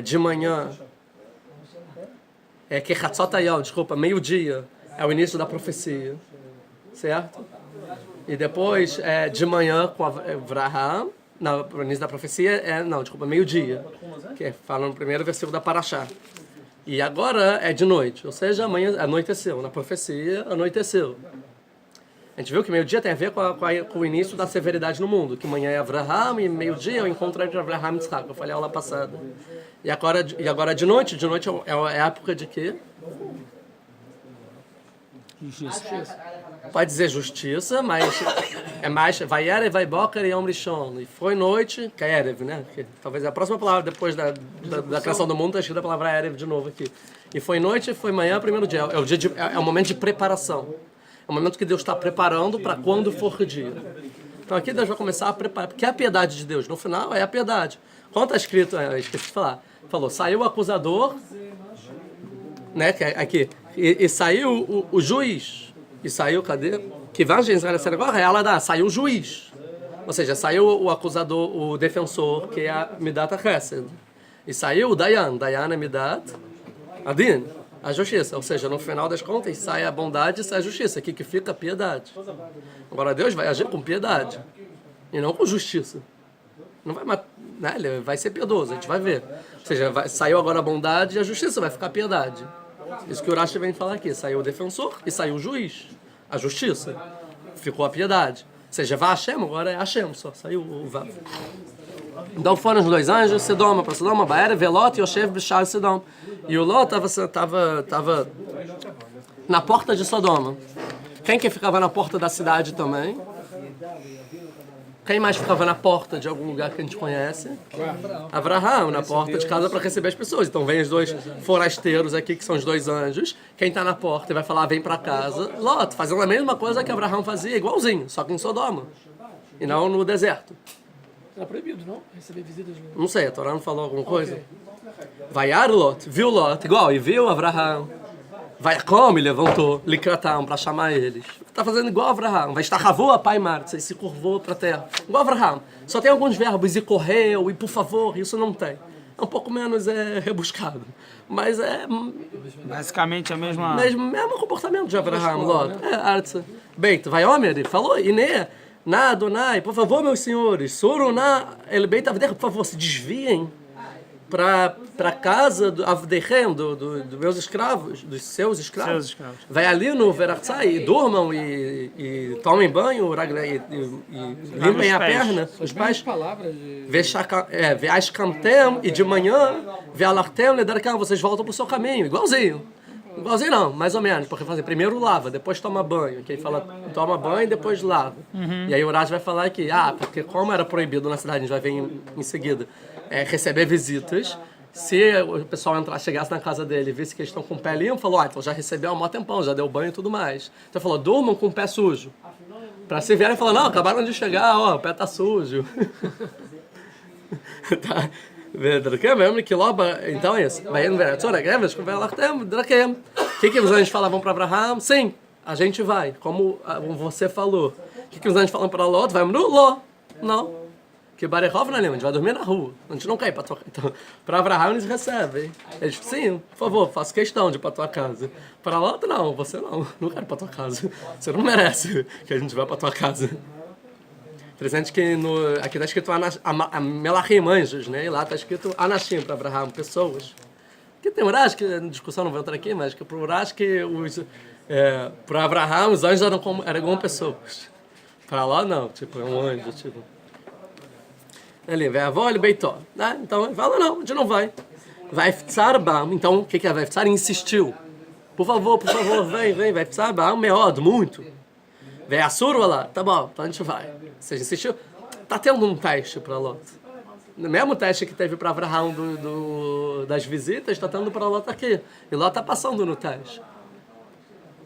de manhã, que Hatzot Hayom, desculpa, meio-dia, é o início da profecia, certo? E depois, de manhã, com Avraham, o início da profecia meio-dia, que fala no primeiro versículo da Parashá. E agora é de noite, ou seja, amanhã anoiteceu, na profecia anoiteceu. A gente viu que meio-dia tem a ver com o início da severidade no mundo, que manhã é Avraham e meio-dia é o encontro entre Avraham e Yitzhak, eu falei a aula passada. E agora de noite é a época de quê? Justiça. Pode dizer justiça, mas é mais vai Erev, vai Boker e Yom Rishon. E foi noite, que é Erev, né? Que talvez a próxima palavra depois da criação do mundo está escrita a palavra Erev de novo aqui. E foi noite, foi manhã, primeiro dia. É o momento de preparação. É o momento que Deus está preparando para quando for o dia. Então aqui Deus vai começar a preparar, porque é a piedade de Deus. No final é a piedade. Quando está escrito, esqueci de falar, falou, saiu o acusador, né? Aqui, e saiu o juiz. E saiu, cadê? Que vai agora ela saiu o juiz. Ou seja, saiu o acusador, o defensor, que é a Midat HaChesed. E saiu o Dayan. Dayan é Midat Adin, a justiça. Ou seja, no final das contas, sai a bondade e sai a justiça. Aqui que fica a piedade. Agora Deus vai agir com piedade. E não com justiça. Não vai matar, né? Ele vai ser piedoso, a gente vai ver. Ou seja, saiu agora a bondade e a justiça vai ficar a piedade. Isso que o Urashi vem falar aqui. Saiu o defensor e saiu o juiz. A justiça. Ficou a piedade. Ou seja, vai Hashem, agora é Hashem só. Saiu o Vav. Então foram os dois anjos, Sedoma para Sodoma, Ba'erev, Lot e Yoshev B'Shar Sedom. E o Lot estava na porta de Sodoma. Quem que ficava na porta da cidade também? Quem mais ficava na porta de algum lugar que a gente conhece? Abraham, na porta de casa para receber as pessoas. Então vem os dois forasteiros aqui, que são os dois anjos. Quem está na porta e vai falar, vem para casa. Lot, fazendo a mesma coisa que Abraham fazia, igualzinho, só que em Sodoma. E não no deserto. Era proibido, não? Receber visitas de... Não sei, a Torá não falou alguma coisa? Vaiar Lot, viu Lot, igual, e viu Abraham. Vai como e levantou, Likratam, para chamar eles. Está fazendo igual Abraham. Vai estar ravou a pai Marta, e se curvou para a terra. Igual Abraham. Só tem alguns verbos, e correu, e por favor, isso não tem. É um pouco menos rebuscado. Mas é... Basicamente a mesma... Mesmo comportamento de Abraham, Lot. Artsa. Beit, vai Omer, ele falou, Iné, na Adonai, por favor, meus senhores, Suruná, El Beit Avdecha, por favor, se desviem para a casa do Avdechem, dos meus escravos, dos seus escravos. Vai ali no Veratzai e durmam e tomem banho e limpem a perna, os pés. Ve'ashkamtem e de manhã, ve'alartem ledarkam, vocês voltam para o seu caminho, igualzinho. Igualzinho não, mais ou menos, porque fazem primeiro lava, depois toma banho, que aí fala toma banho e depois lava. E aí o Urash vai falar que, porque como era proibido na cidade, a gente vai ver em seguida, receber visitas, se o pessoal chegasse na casa dele e visse que eles estão com o pé limpo, falou, então já recebeu há um maior tempão, já deu banho e tudo mais. Então falou, durmam com o pé sujo. Para se vierem e falar, não, acabaram de chegar, o pé tá sujo. Tá. Então é isso. O que os anjos falavam para Abraham? Sim, a gente vai, como você falou. O que os anjos falam para Lot? Vai no Ló. Não. Que Barechov não lembra, a gente vai dormir na rua. A gente não quer ir para tua casa. Então, para Abraham eles recebem. Eles sim, por favor, faço questão de ir para tua casa. Para Lot, não, você não. Não quero ir para tua casa. Você não merece que a gente vá para tua casa. Interessante que aqui está escrito Melachim, anjos, né? E lá está escrito Anashim para Abraham, pessoas. Que tem Urash, que a discussão não vai entrar aqui, mas que para Urash que para Abraham os anjos eram como pessoas. Para lá não, tipo, é um anjo, tipo. Ali, vai avó, ele beitou. Né? Então ele fala, não, a gente não vai. Vai fitzar bam. Então, o que é vai fitzar? Insistiu. Por favor, vem, vai fitzar bam, meod, muito. Vem a surwa lá, tá bom, então a gente vai. Ou seja, insistiu. Tá tendo um teste para Lot. No mesmo teste que teve para Abraham das visitas, está tendo para Lot aqui. E Lot está passando no teste.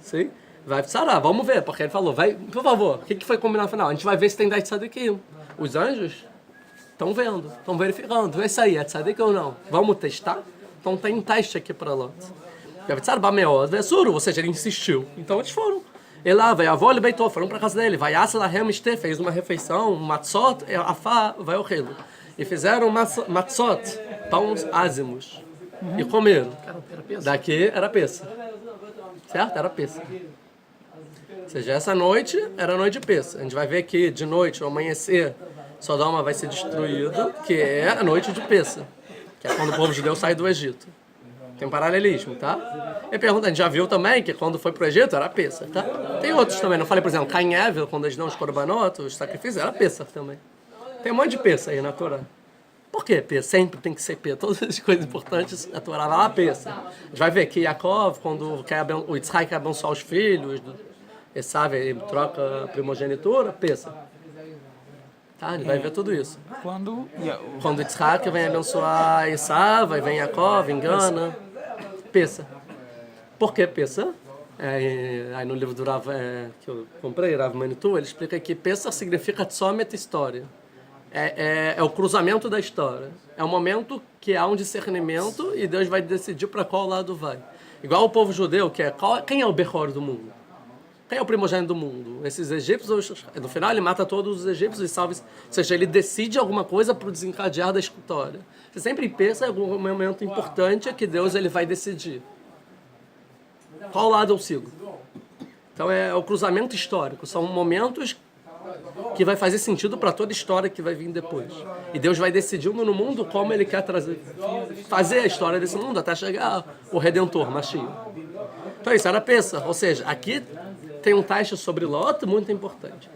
Sim? Vai fitzar, vamos ver, porque ele falou, vai, por favor, o que foi combinado no final? A gente vai ver se tem 10 tzadikim. Os anjos estão vendo, estão verificando. Esse aí é tzadik ou não? Vamos testar? Então tem um teste aqui para Lot. Ou seja, ele insistiu. Então eles foram. Ele lá, vai, a avó, ele beitou, foram para casa dele. Vai, fez uma refeição, matzot, afá, vai ao relo. E fizeram matzot, pães ázimos. E comeram. Daqui era peça. Certo? Era peça. Ou seja, essa noite era noite de peça. A gente vai ver aqui de noite, ao amanhecer, Sodoma vai ser destruído, que é a noite de Pessa, que é quando o povo judeu sai do Egito. Tem um paralelismo, tá? E pergunta, a gente já viu também que quando foi pro Egito era Pessa, tá? Tem outros também, não falei, por exemplo, Caim e Ével, quando eles dão os corbanotos, os sacrifícios, era Pessa também. Tem um monte de Pessa aí na Torá. Por que Pessa? Sempre tem que ser Pessa. Todas as coisas importantes, a Torá vai lá, Pessa. A gente vai ver que Yaakov, quando o Yitzhak quer abençoar os filhos, ele troca a primogenitura, Pessa. Tá? Ele vai ver tudo isso. Quando Yitzhak vem abençoar Esav, aí vem Yaakov, engana. Pessa. Por que Pessa? Aí no livro do Rav, que eu comprei, Rav Manitou, ele explica que Pessa significa tzomet história. É o cruzamento da história. É o momento que há um discernimento e Deus vai decidir para qual lado vai. Igual o povo judeu, quem é o Bechor do mundo? Quem é o primogênito do mundo? Esses egípcios, no final ele mata todos os egípcios e salva. Ou seja, ele decide alguma coisa para o desencadear da história. Você sempre pensa em algum momento importante que Deus ele vai decidir. Qual lado eu sigo? Então é o cruzamento histórico. São momentos que vai fazer sentido para toda a história que vai vir depois. E Deus vai decidindo no mundo como ele quer fazer a história desse mundo até chegar o Redentor, Mashiach. Então isso era Pessa. Ou seja, aqui tem um teste sobre Lot muito importante.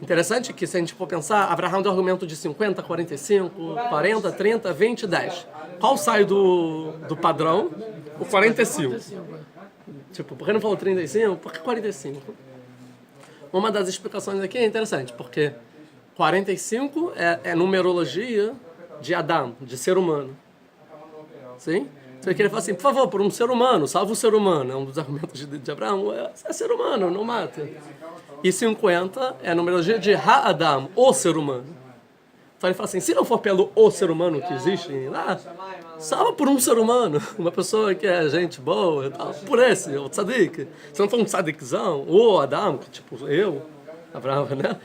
Interessante que, se a gente for pensar, Abraham deu argumento de 50, 45, 40, 30, 20, 10. Qual sai do padrão? O 45. Tipo, por que não falou 35? Por que 45? Uma das explicações aqui é interessante, porque 45 é numerologia de Adam, de ser humano. Sim? Você queria falar assim, por favor, por um ser humano, salva o ser humano. É um dos argumentos de Abraão. É ser humano, não mata. E 50 é a numerologia de Ha-Adam, o ser humano. Então ele fala assim, se não for pelo o ser humano que existe lá, salva por um ser humano. Uma pessoa que é gente boa e tal. Por esse, o tzadik. Se não for um tzadikzão, o Adam, que tipo eu, Abraão, né?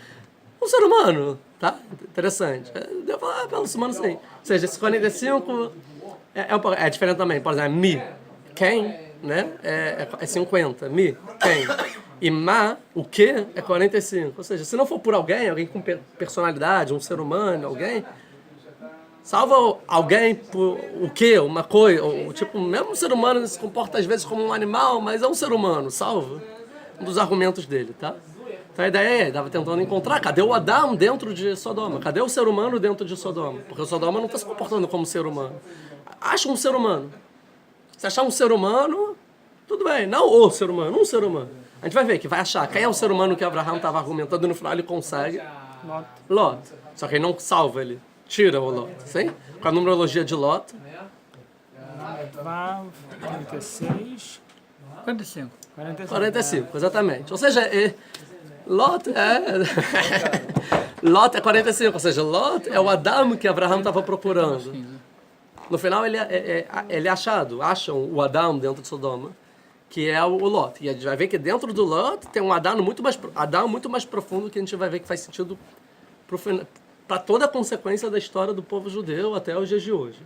Um ser humano, tá? Interessante. Deu pra falar, pelo ser humano sim. Ou seja, esse 45... É diferente também, por exemplo, mi, quem, né, é 50, mi, quem, e ma, o que, é 45. Ou seja, se não for por alguém com personalidade, um ser humano, alguém, salva alguém por o que, uma coisa, ou, tipo, mesmo um ser humano se comporta às vezes como um animal, mas é um ser humano, salva. Um dos argumentos dele, tá? Então a ideia estava tentando encontrar, cadê o Adão dentro de Sodoma? Cadê o ser humano dentro de Sodoma? Porque o Sodoma não está se comportando como ser humano. Acha um ser humano. Se achar um ser humano, tudo bem. Não o ser humano, um ser humano. A gente vai ver que vai achar quem é o ser humano que Abraão estava argumentando e no final ele consegue. Lot. Só que ele não salva ele. Tira o Lot. Sim? Com a numerologia de Lot. 46... 45. 45, exatamente. Ou seja, Lot Lot é 45, ou seja, Lot é o Adão que Abraão estava procurando. No final ele é acham o Adão dentro de Sodoma, que é o Lot. E a gente vai ver que dentro do Lot tem um Adão muito mais profundo, que a gente vai ver que faz sentido para toda a consequência da história do povo judeu até os dias de hoje.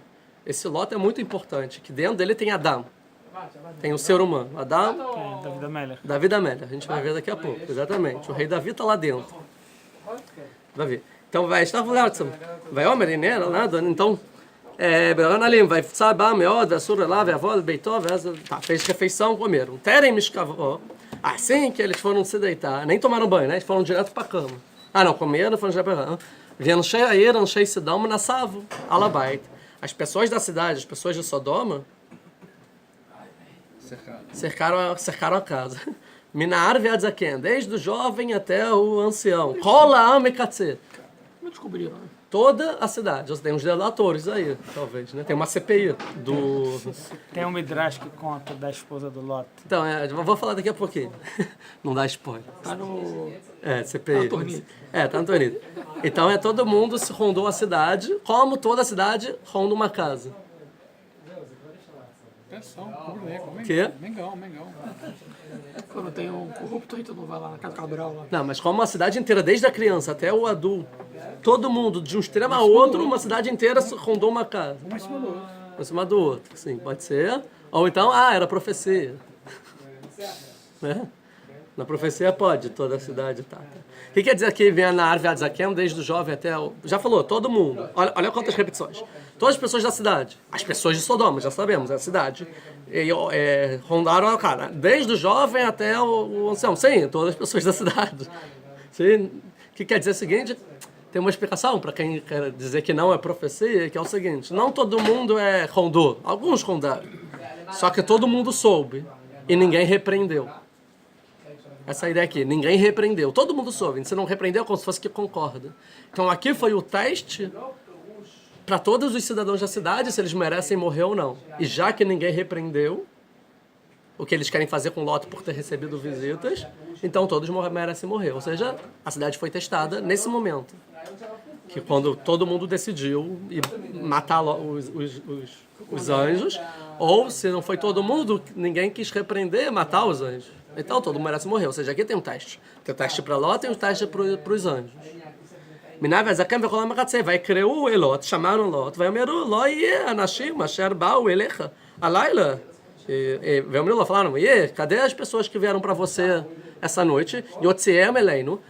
Esse Lot é muito importante, que dentro dele tem Adão. Tem o ser humano. Adão, David Amélia. David Amélia. A gente vai ver daqui a pouco, exatamente. O rei Davi está lá dentro. vai ver. Então vai estar vai Omer, né? Então, Beralim vai saber meod, vai sur lá, vai avó, beitó, tá, fez refeição, comeram. Terem miscavó. Assim que eles foram se deitar, nem tomaram banho, né? Eles foram direto para cama. Não, comeram, foram direto para cama. Vieram cheio Sidom, Nassavo, Alabait. As pessoas da cidade, as pessoas de Sodoma, cercaram a casa. Minar Viadzaken, desde o jovem até o ancião. Rola Amekatse. Não descobriram, né? Toda a cidade. Tem uns delatores aí, talvez, né? Tem uma CPI do... Tem um Midrash que conta da esposa do Lot. Então, eu vou falar daqui a pouquinho. Não dá spoiler. Tá no... CPI. Tá no torneio. Tá no torneio. Então, todo mundo se rondou a cidade, como toda a cidade ronda uma casa. Atenção, rubro-negro, Quê? Mengão. Quando tem um corrupto, aí tu não vai lá na Casa Cabral lá. Não, mas como a cidade inteira, desde a criança até o adulto, todo mundo, de um extremo a outro, uma cidade inteira rondou uma casa. Um em cima do outro. Um em cima do outro, sim, pode ser. Ou então, era profecia. Né? Na profecia pode, toda a cidade tá. O que quer dizer que vem na árvore Adzakem, desde o jovem até o... Já falou, todo mundo. Olha quantas repetições. Todas as pessoas da cidade. As pessoas de Sodoma, já sabemos, é a cidade. Rondaram a cara. Desde o jovem até o ancião. Sim, todas as pessoas da cidade. Sim. O que quer dizer o seguinte... Tem uma explicação para quem quer dizer que não é profecia, que é o seguinte: não todo mundo rondou, alguns rondaram, só que todo mundo soube e ninguém repreendeu. Essa ideia aqui, ninguém repreendeu, todo mundo soube, se não repreendeu, como se fosse que concorda. Então aqui foi o teste para todos os cidadãos da cidade, se eles merecem morrer ou não. E já que ninguém repreendeu o que eles querem fazer com Lot por ter recebido visitas, então todos merecem morrer. Ou seja, a cidade foi testada nesse momento. Que quando todo mundo decidiu matar os anjos, ou se não foi todo mundo, ninguém quis repreender, matar os anjos. Então todo mundo merece morrer. Ou seja, aqui tem um teste. Tem o teste para Lot e o teste para os anjos. Vai creu Elot, chamaram Lot, vai meru, Lo e Anashim, Asher Bau, Elecha, Alayla. E falaram, cadê as pessoas que vieram para você essa noite? Yotziem Eleinu,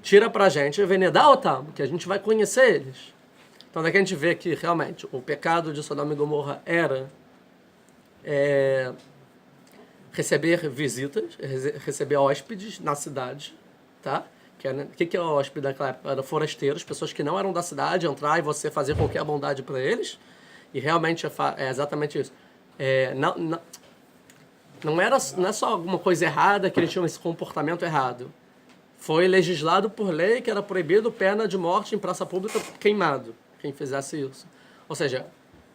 tira pra gente, Venedaotam, que a gente vai conhecer eles. Então daqui a gente vê que realmente o pecado de Sodoma e Gomorra era receber visitas, receber hóspedes na cidade, tá? O que é hóspede daquela época? Eram forasteiros, pessoas que não eram da cidade, entrar e você fazer qualquer bondade para eles. E realmente é exatamente isso. Não é só alguma coisa errada que eles tinham esse comportamento errado. Foi legislado por lei que era proibido pena de morte em praça pública queimado, quem fizesse isso. Ou seja,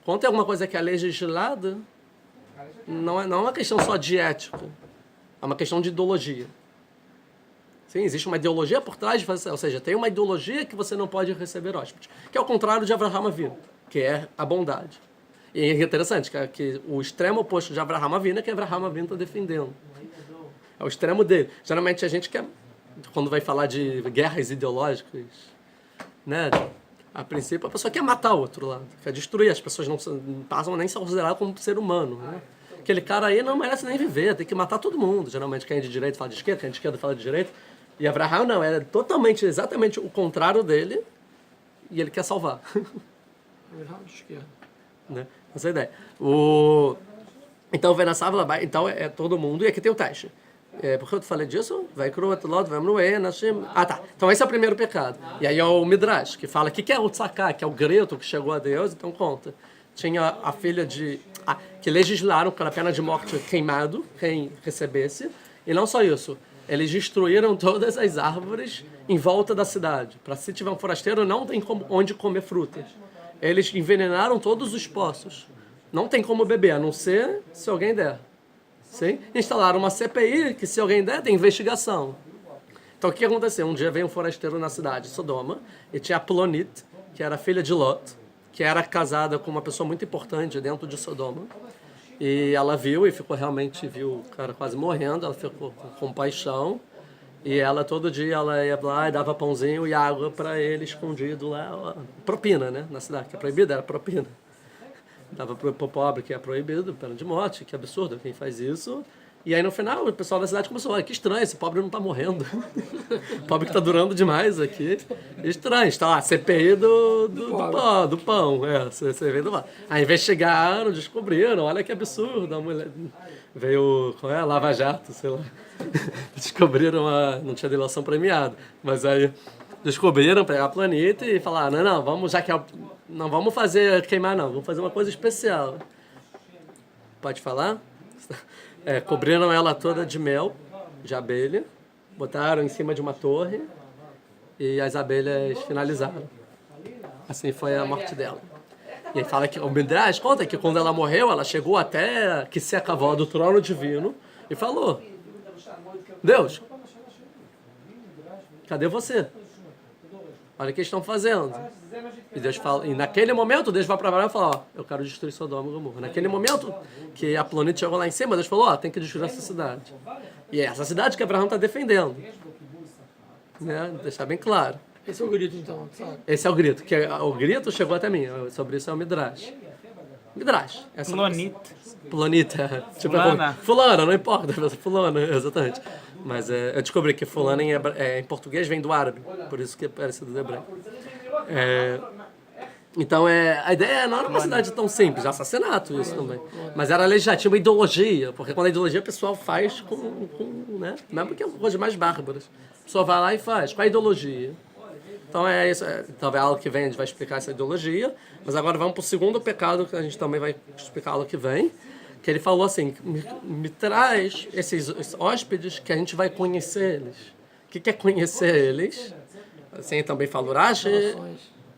quando tem alguma coisa que é legislada, não é uma questão só de ética, é uma questão de ideologia. Sim, existe uma ideologia por trás de fazer, ou seja, tem uma ideologia que você não pode receber hóspedes, que é o contrário de Avraham Avinu, que é a bondade. E é interessante que o extremo oposto de Avraham Avinu é que Avraham Avinu está defendendo. É o extremo dele. Geralmente a gente quer, quando vai falar de guerras ideológicas, né, a princípio a pessoa quer matar o outro lado, quer destruir, as pessoas não passam nem a ser consideradas como ser humano, né? Aquele cara aí não merece nem viver, tem que matar todo mundo. Geralmente quem é de direita fala de esquerda, quem é de esquerda fala de direita. E Avraham não, é exatamente o contrário dele, e ele quer salvar. Né? Essa é a ideia. Então, então é todo mundo, e aqui tem o teste. Por que eu te falei disso? Tá. Então esse é o primeiro pecado. E aí é o Midrash, que fala que é o Tzaká, que é o grito que chegou a Deus, então conta. Tinha a filha que legislaram pela pena de morte queimado, quem recebesse, e não só isso. Eles destruíram todas as árvores em volta da cidade. Para se tiver um forasteiro, não tem onde comer frutas. Eles envenenaram todos os poços. Não tem como beber, a não ser se alguém der. Sim? Instalaram uma CPI que, se alguém der, tem investigação. Então, o que aconteceu? Um dia veio um forasteiro na cidade, Sodoma, e tinha a Plonit, que era filha de Lot, que era casada com uma pessoa muito importante dentro de Sodoma. E ela viu o cara quase morrendo, ela ficou com compaixão. E ela, todo dia, ela ia lá e dava pãozinho e água para ele escondido lá. Propina, né? Na cidade, que é proibida, era propina. Dava para o pobre, que é proibido, pena de morte, que absurdo. Quem faz isso E aí no final o pessoal da cidade começou, olha, que estranho, esse pobre não tá morrendo. O pobre que tá durando demais aqui. Estranho, está lá, CPI do pão. CPI do pão. Aí investigaram, descobriram, olha que absurdo, a mulher veio, Lava Jato, sei lá. Descobriram, não tinha delação premiada, mas aí descobriram, pegar a planeta e falaram, não, vamos, já que não vamos fazer queimar não, vamos fazer uma coisa especial. Pode falar? Cobriram ela toda de mel, de abelha, botaram em cima de uma torre e as abelhas finalizaram. Assim foi a morte dela. E aí fala que o Midrash conta que quando ela morreu, ela chegou até que se acabou do trono divino e falou, Deus, cadê você? Olha o que estão fazendo. E Deus fala, e naquele momento Deus vai para Abraão e fala, ó, eu quero destruir Sodoma e Gomorra. Naquele momento que a planeta chegou lá em cima, Deus falou, ó, tem que destruir essa cidade. E é essa cidade que Abraão está defendendo. Né? Deixar bem claro. Esse é o grito, então, sabe? Esse é o grito. O grito chegou até mim. Sobre isso é o Midrash. Midrash. Planita. Tipo, fulana, não importa. Fulana, exatamente. Mas eu descobri que fulana em português vem do árabe. Por isso que é parecido do hebraico. Então, a ideia não era uma cidade tão simples. Assassinato isso também. Mas era legislativa ideologia. Porque quando a ideologia o pessoal faz né? Mesmo que é uma coisa mais bárbaras. A pessoa vai lá e faz. Com a ideologia. Então é isso, talvez aula que vem a gente vai explicar essa ideologia, mas agora vamos para o segundo pecado que a gente também vai explicar aula que vem, que ele falou assim, me traz esses hóspedes que a gente vai conhecer eles. O que é conhecer eles? Assim também fala o Rashi,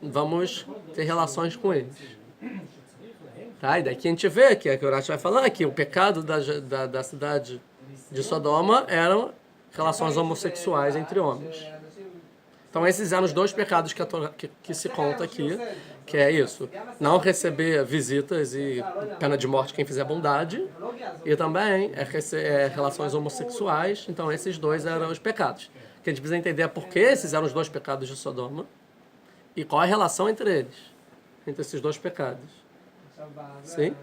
vamos ter relações com eles. Tá? E daqui a gente vê que o Rashi vai falar que o pecado da cidade de Sodoma eram relações homossexuais entre homens. Então esses eram os dois pecados que se conta aqui, que é isso, não receber visitas e pena de morte quem fizer bondade, e também relações homossexuais. Então esses dois eram os pecados. Que a gente precisa entender por que esses eram os dois pecados de Sodoma e qual é a relação entre eles, entre esses dois pecados. Sim?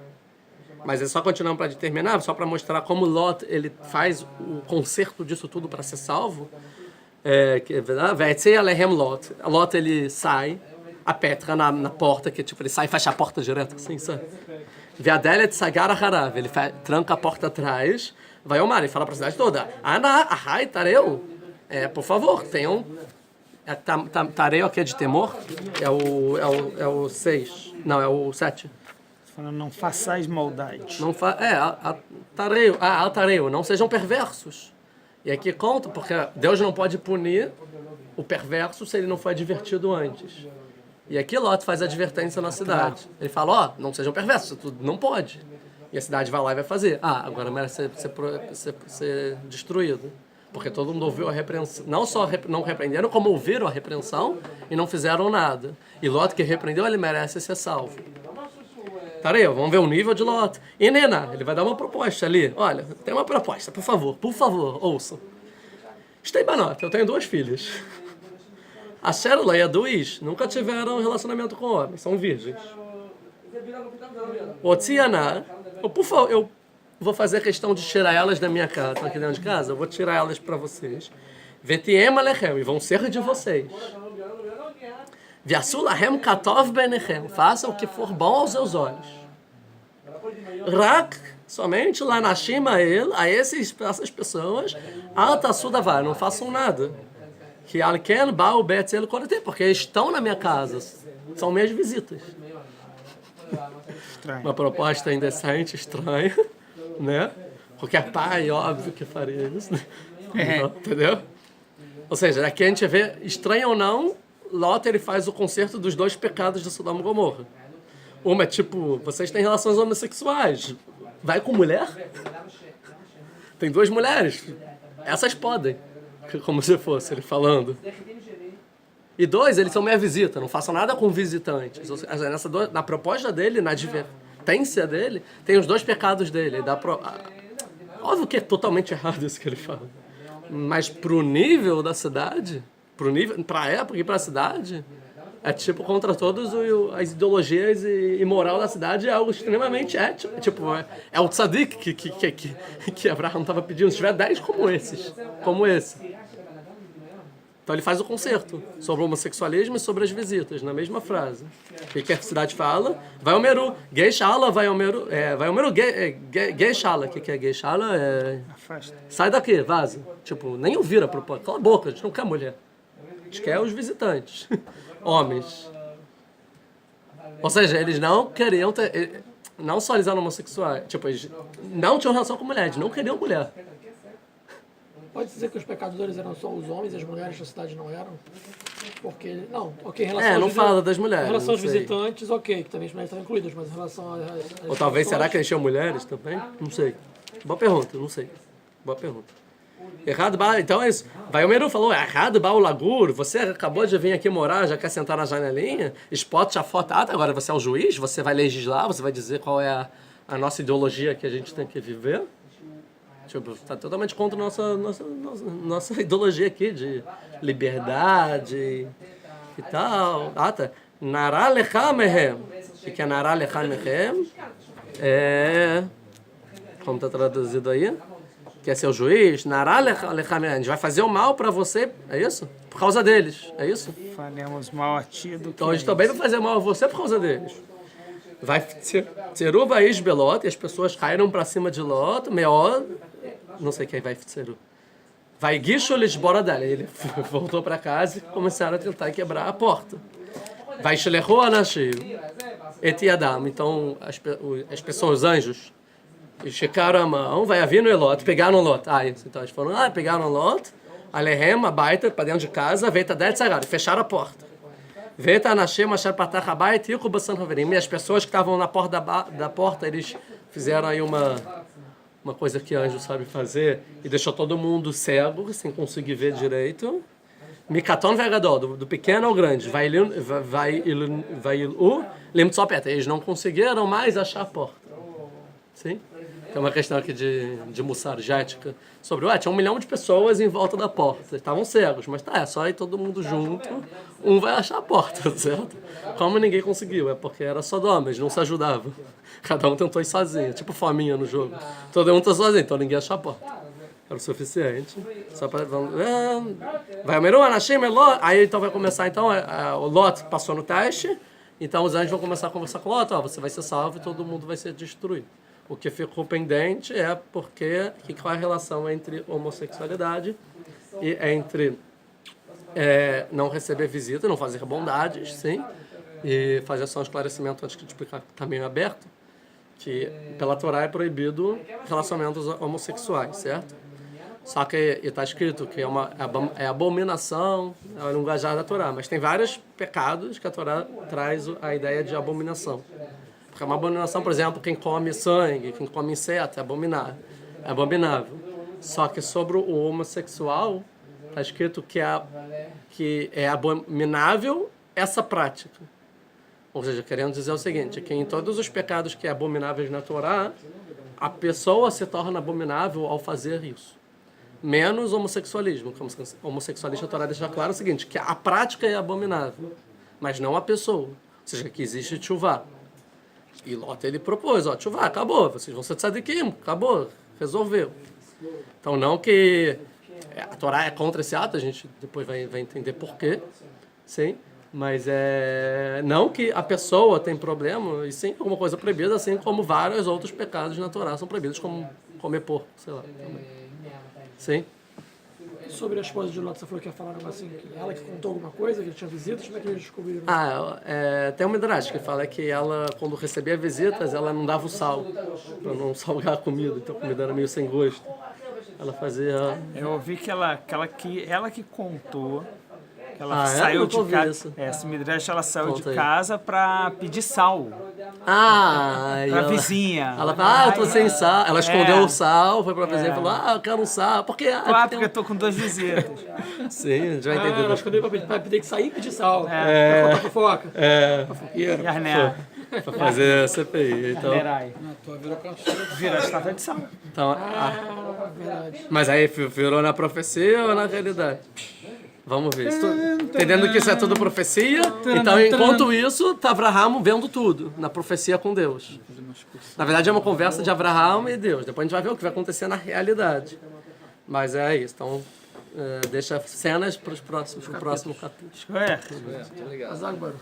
Mas é só continuando para determinar, só para mostrar como Lot ele faz o conserto disso tudo para ser salvo. Lot ele sai, a Petra na porta, que tipo, ele sai e fecha a porta direto, assim, sabe? Veadelet Sagar Harav, ele tranca a porta atrás, vai ao mar, ele fala para a cidade toda, Ana, ahai, tareu, por favor, tenham, tareu aqui é de temor, é o 6, não, é o 7. Falando, não façais maldade. Tareu, não sejam perversos. E aqui conta, porque Deus não pode punir o perverso se ele não foi advertido antes. E aqui Lot faz a advertência na cidade. Ele fala, não sejam perversos, tudo não pode. E a cidade vai lá e vai fazer. Agora merece ser destruído. Porque todo mundo ouviu a repreensão. Não só não repreenderam, como ouviram a repreensão e não fizeram nada. E Lot que repreendeu, ele merece ser salvo. Tareu, vamos ver o nível de Lot. E Nena, ele vai dar uma proposta ali. Olha, tem uma proposta, por favor, ouçam. Esteibanot, eu tenho 2 filhas. A Sherla e a Duiz nunca tiveram relacionamento com homens, são virgens. O Tzianá, eu vou fazer questão de tirar elas da minha casa, estão aqui dentro de casa, eu vou tirar elas para vocês. Vetiem alechem, e vão ser de vocês. Vyasulahem katov benechem, faça o que for bom aos seus olhos. Rak, somente lá na Shima a essas pessoas, altassudavar, não façam nada. Que alken ba'u betzel korete, porque estão na minha casa, são minhas visitas. Estranho. Uma proposta indecente, estranha, né? Qualquer pai, óbvio que faria isso, né? Entendeu? Ou seja, aqui a gente vê, estranho ou não, Lot ele faz o conserto dos 2 pecados de Sodoma e Gomorra. Uma é tipo, vocês têm relações homossexuais, vai com mulher? Tem 2 mulheres, essas podem, como se fosse ele falando. E 2, eles são minha visita, não façam nada com visitantes. Na proposta dele, na advertência dele, tem os 2 pecados dele. Óbvio que é totalmente errado isso que ele fala. Mas pro nível da cidade, para a época e para a cidade, É tipo contra todas as ideologias e moral da cidade, é algo extremamente ético. Tipo, é o tzadik que Abraão estava pedindo. Se tiver 10 como esses, como esse. Então ele faz o concerto sobre o homossexualismo e sobre as visitas, na mesma frase. O que a cidade fala? Vai ao Meru, gay shala, vai ao Meru, gay shala. O que é gay shala? Sai daqui, vaza. Tipo, nem ouvir a proposta. Cala a boca, a gente não quer mulher. A gente quer os visitantes. Homens. Ou seja, eles não queriam ter... Não só eles eram homossexuais. Tipo, eles não tinham relação com mulher, eles não queriam mulher. Pode dizer que os pecadores eram só os homens e as mulheres da cidade não eram? Porque, não, ok, em relação não fala das mulheres. Em relação aos não sei. visitantes, ok, que também as mulheres estavam incluídas, mas em relação Ou talvez, será que eles tinham mulheres também? Não sei. Boa pergunta, não sei. Boa pergunta. Errado, então é isso. Vai o Meru falou, errado, o Lagur, você acabou de vir aqui morar, já quer sentar na janelinha? Spot a foto, agora você é o juiz, você vai legislar, você vai dizer qual é a nossa ideologia que a gente tem que viver? Tipo, tá totalmente contra nossa ideologia aqui de liberdade e tal. Tá. Nará lecha mehem. O que é nará lecha mehem? Como tá traduzido aí? Quer ser o juiz? Nará lecha mehem. A gente vai fazer o mal pra você, é isso? Por causa deles, é isso? Faremos mal a ti do que Então a gente também vai fazer mal a você por causa deles. Vai Tzeru vai Belot, e as pessoas caíram pra cima de Lot, Meod, não sei quem vai Tzeru. Vai Guicho Lisbora dela. Ele voltou pra casa e começaram a tentar quebrar a porta. Vai Shlechu Anashim, Et Yadam. Então as pessoas, os anjos, checaram a mão, vai vir no Elot, pegaram Lot. Então eles foram, pegaram Lot, Alehem, a baita, pra dentro de casa, Veita Det Sagar, fecharam a porta. Veita Anashim, Asher Patach Abayt, Yiku Basan Haverim. E as pessoas que estavam na porta da porta, eles fizeram aí uma coisa que anjo sabe fazer, e deixou todo mundo cego, sem conseguir ver direito. Mikaton Vegadol, do pequeno ao grande, vai Limtsopeta. Eles não conseguiram mais achar a porta. Sim? Tem uma questão aqui de Mussar, de ética, sobre tinha 1 milhão de pessoas em volta da porta. Estavam cegos, mas é só ir todo mundo junto, um vai achar a porta, certo? Como ninguém conseguiu? É porque era Sodoma, eles não se ajudavam. Cada um tentou ir sozinho, tipo fominha no jogo. Todo mundo tá sozinho, então ninguém achou a porta. Era o suficiente. Só para vai o Meru, Anashim, Lot. Aí então vai começar, o Lot passou no teste, então os anjos vão começar a conversar com o Lot, você vai ser salvo e todo mundo vai ser destruído. O que ficou pendente é porque qual é a relação entre homossexualidade e entre não receber visita, não fazer bondades, sim, e fazer só um esclarecimento antes de explicar, está meio aberto, que pela Torá é proibido relacionamentos homossexuais, certo? Só que está escrito que é abominação, é o linguajar da Torá, mas tem vários pecados que a Torá traz a ideia de abominação. Porque é uma abominação, por exemplo, quem come sangue, quem come inseto, é abominável. Só que sobre o homossexual, está escrito que é abominável essa prática. Ou seja, querendo dizer o seguinte, que em todos os pecados que é abomináveis na Torá, a pessoa se torna abominável ao fazer isso. Menos homossexualismo. Como homossexualista, a Torá deixa claro o seguinte, que a prática é abominável, mas não a pessoa. Ou seja, que existe tchuvá. E Lot ele propôs, tchuvá, acabou, vocês vão ser tzadikim, acabou, resolveu. Então não que a Torá é contra esse ato, a gente depois vai entender por quê, sim, mas não que a pessoa tem problema, e sim alguma coisa proibida, assim como vários outros pecados na Torá são proibidos, como comer porco, sei lá, também. Sim. Sobre a esposa de Lot, você falou que ia falar algo assim, que ela que contou alguma coisa, que ele tinha visitas, como é que eles descobriram? Tem uma midrash que fala que ela, quando recebia visitas, ela não dava o sal, para não salgar a comida, então a comida era meio sem gosto. Ela fazia... Eu ouvi que ela que contou, que ela saiu de casa. Essa midrash, ela saiu de casa para pedir sal. Pra vizinha. Ela eu tô sem sal. Ela escondeu o sal, foi pra vizinha e falou, eu quero um sal. Por quê? Porque eu tô com 2 visitas. Sim, a gente vai entender. Ela escondeu pra ter que sair e pedir sal. Pra contar fofoca. Pra fofoqueira. Pra fazer CPI. Então... Vira a estátua de sal. Então, Verdade. mas aí virou na profecia ou na realidade? Vamos ver. Entendendo que isso é tudo profecia, então enquanto isso, tá Abraham vendo tudo na profecia com Deus. Na verdade é uma conversa de Abraham e Deus. Depois a gente vai ver o que vai acontecer na realidade. Mas é isso. Então deixa cenas para o próximo capítulo. É. Muito obrigado. Azar, Baruch.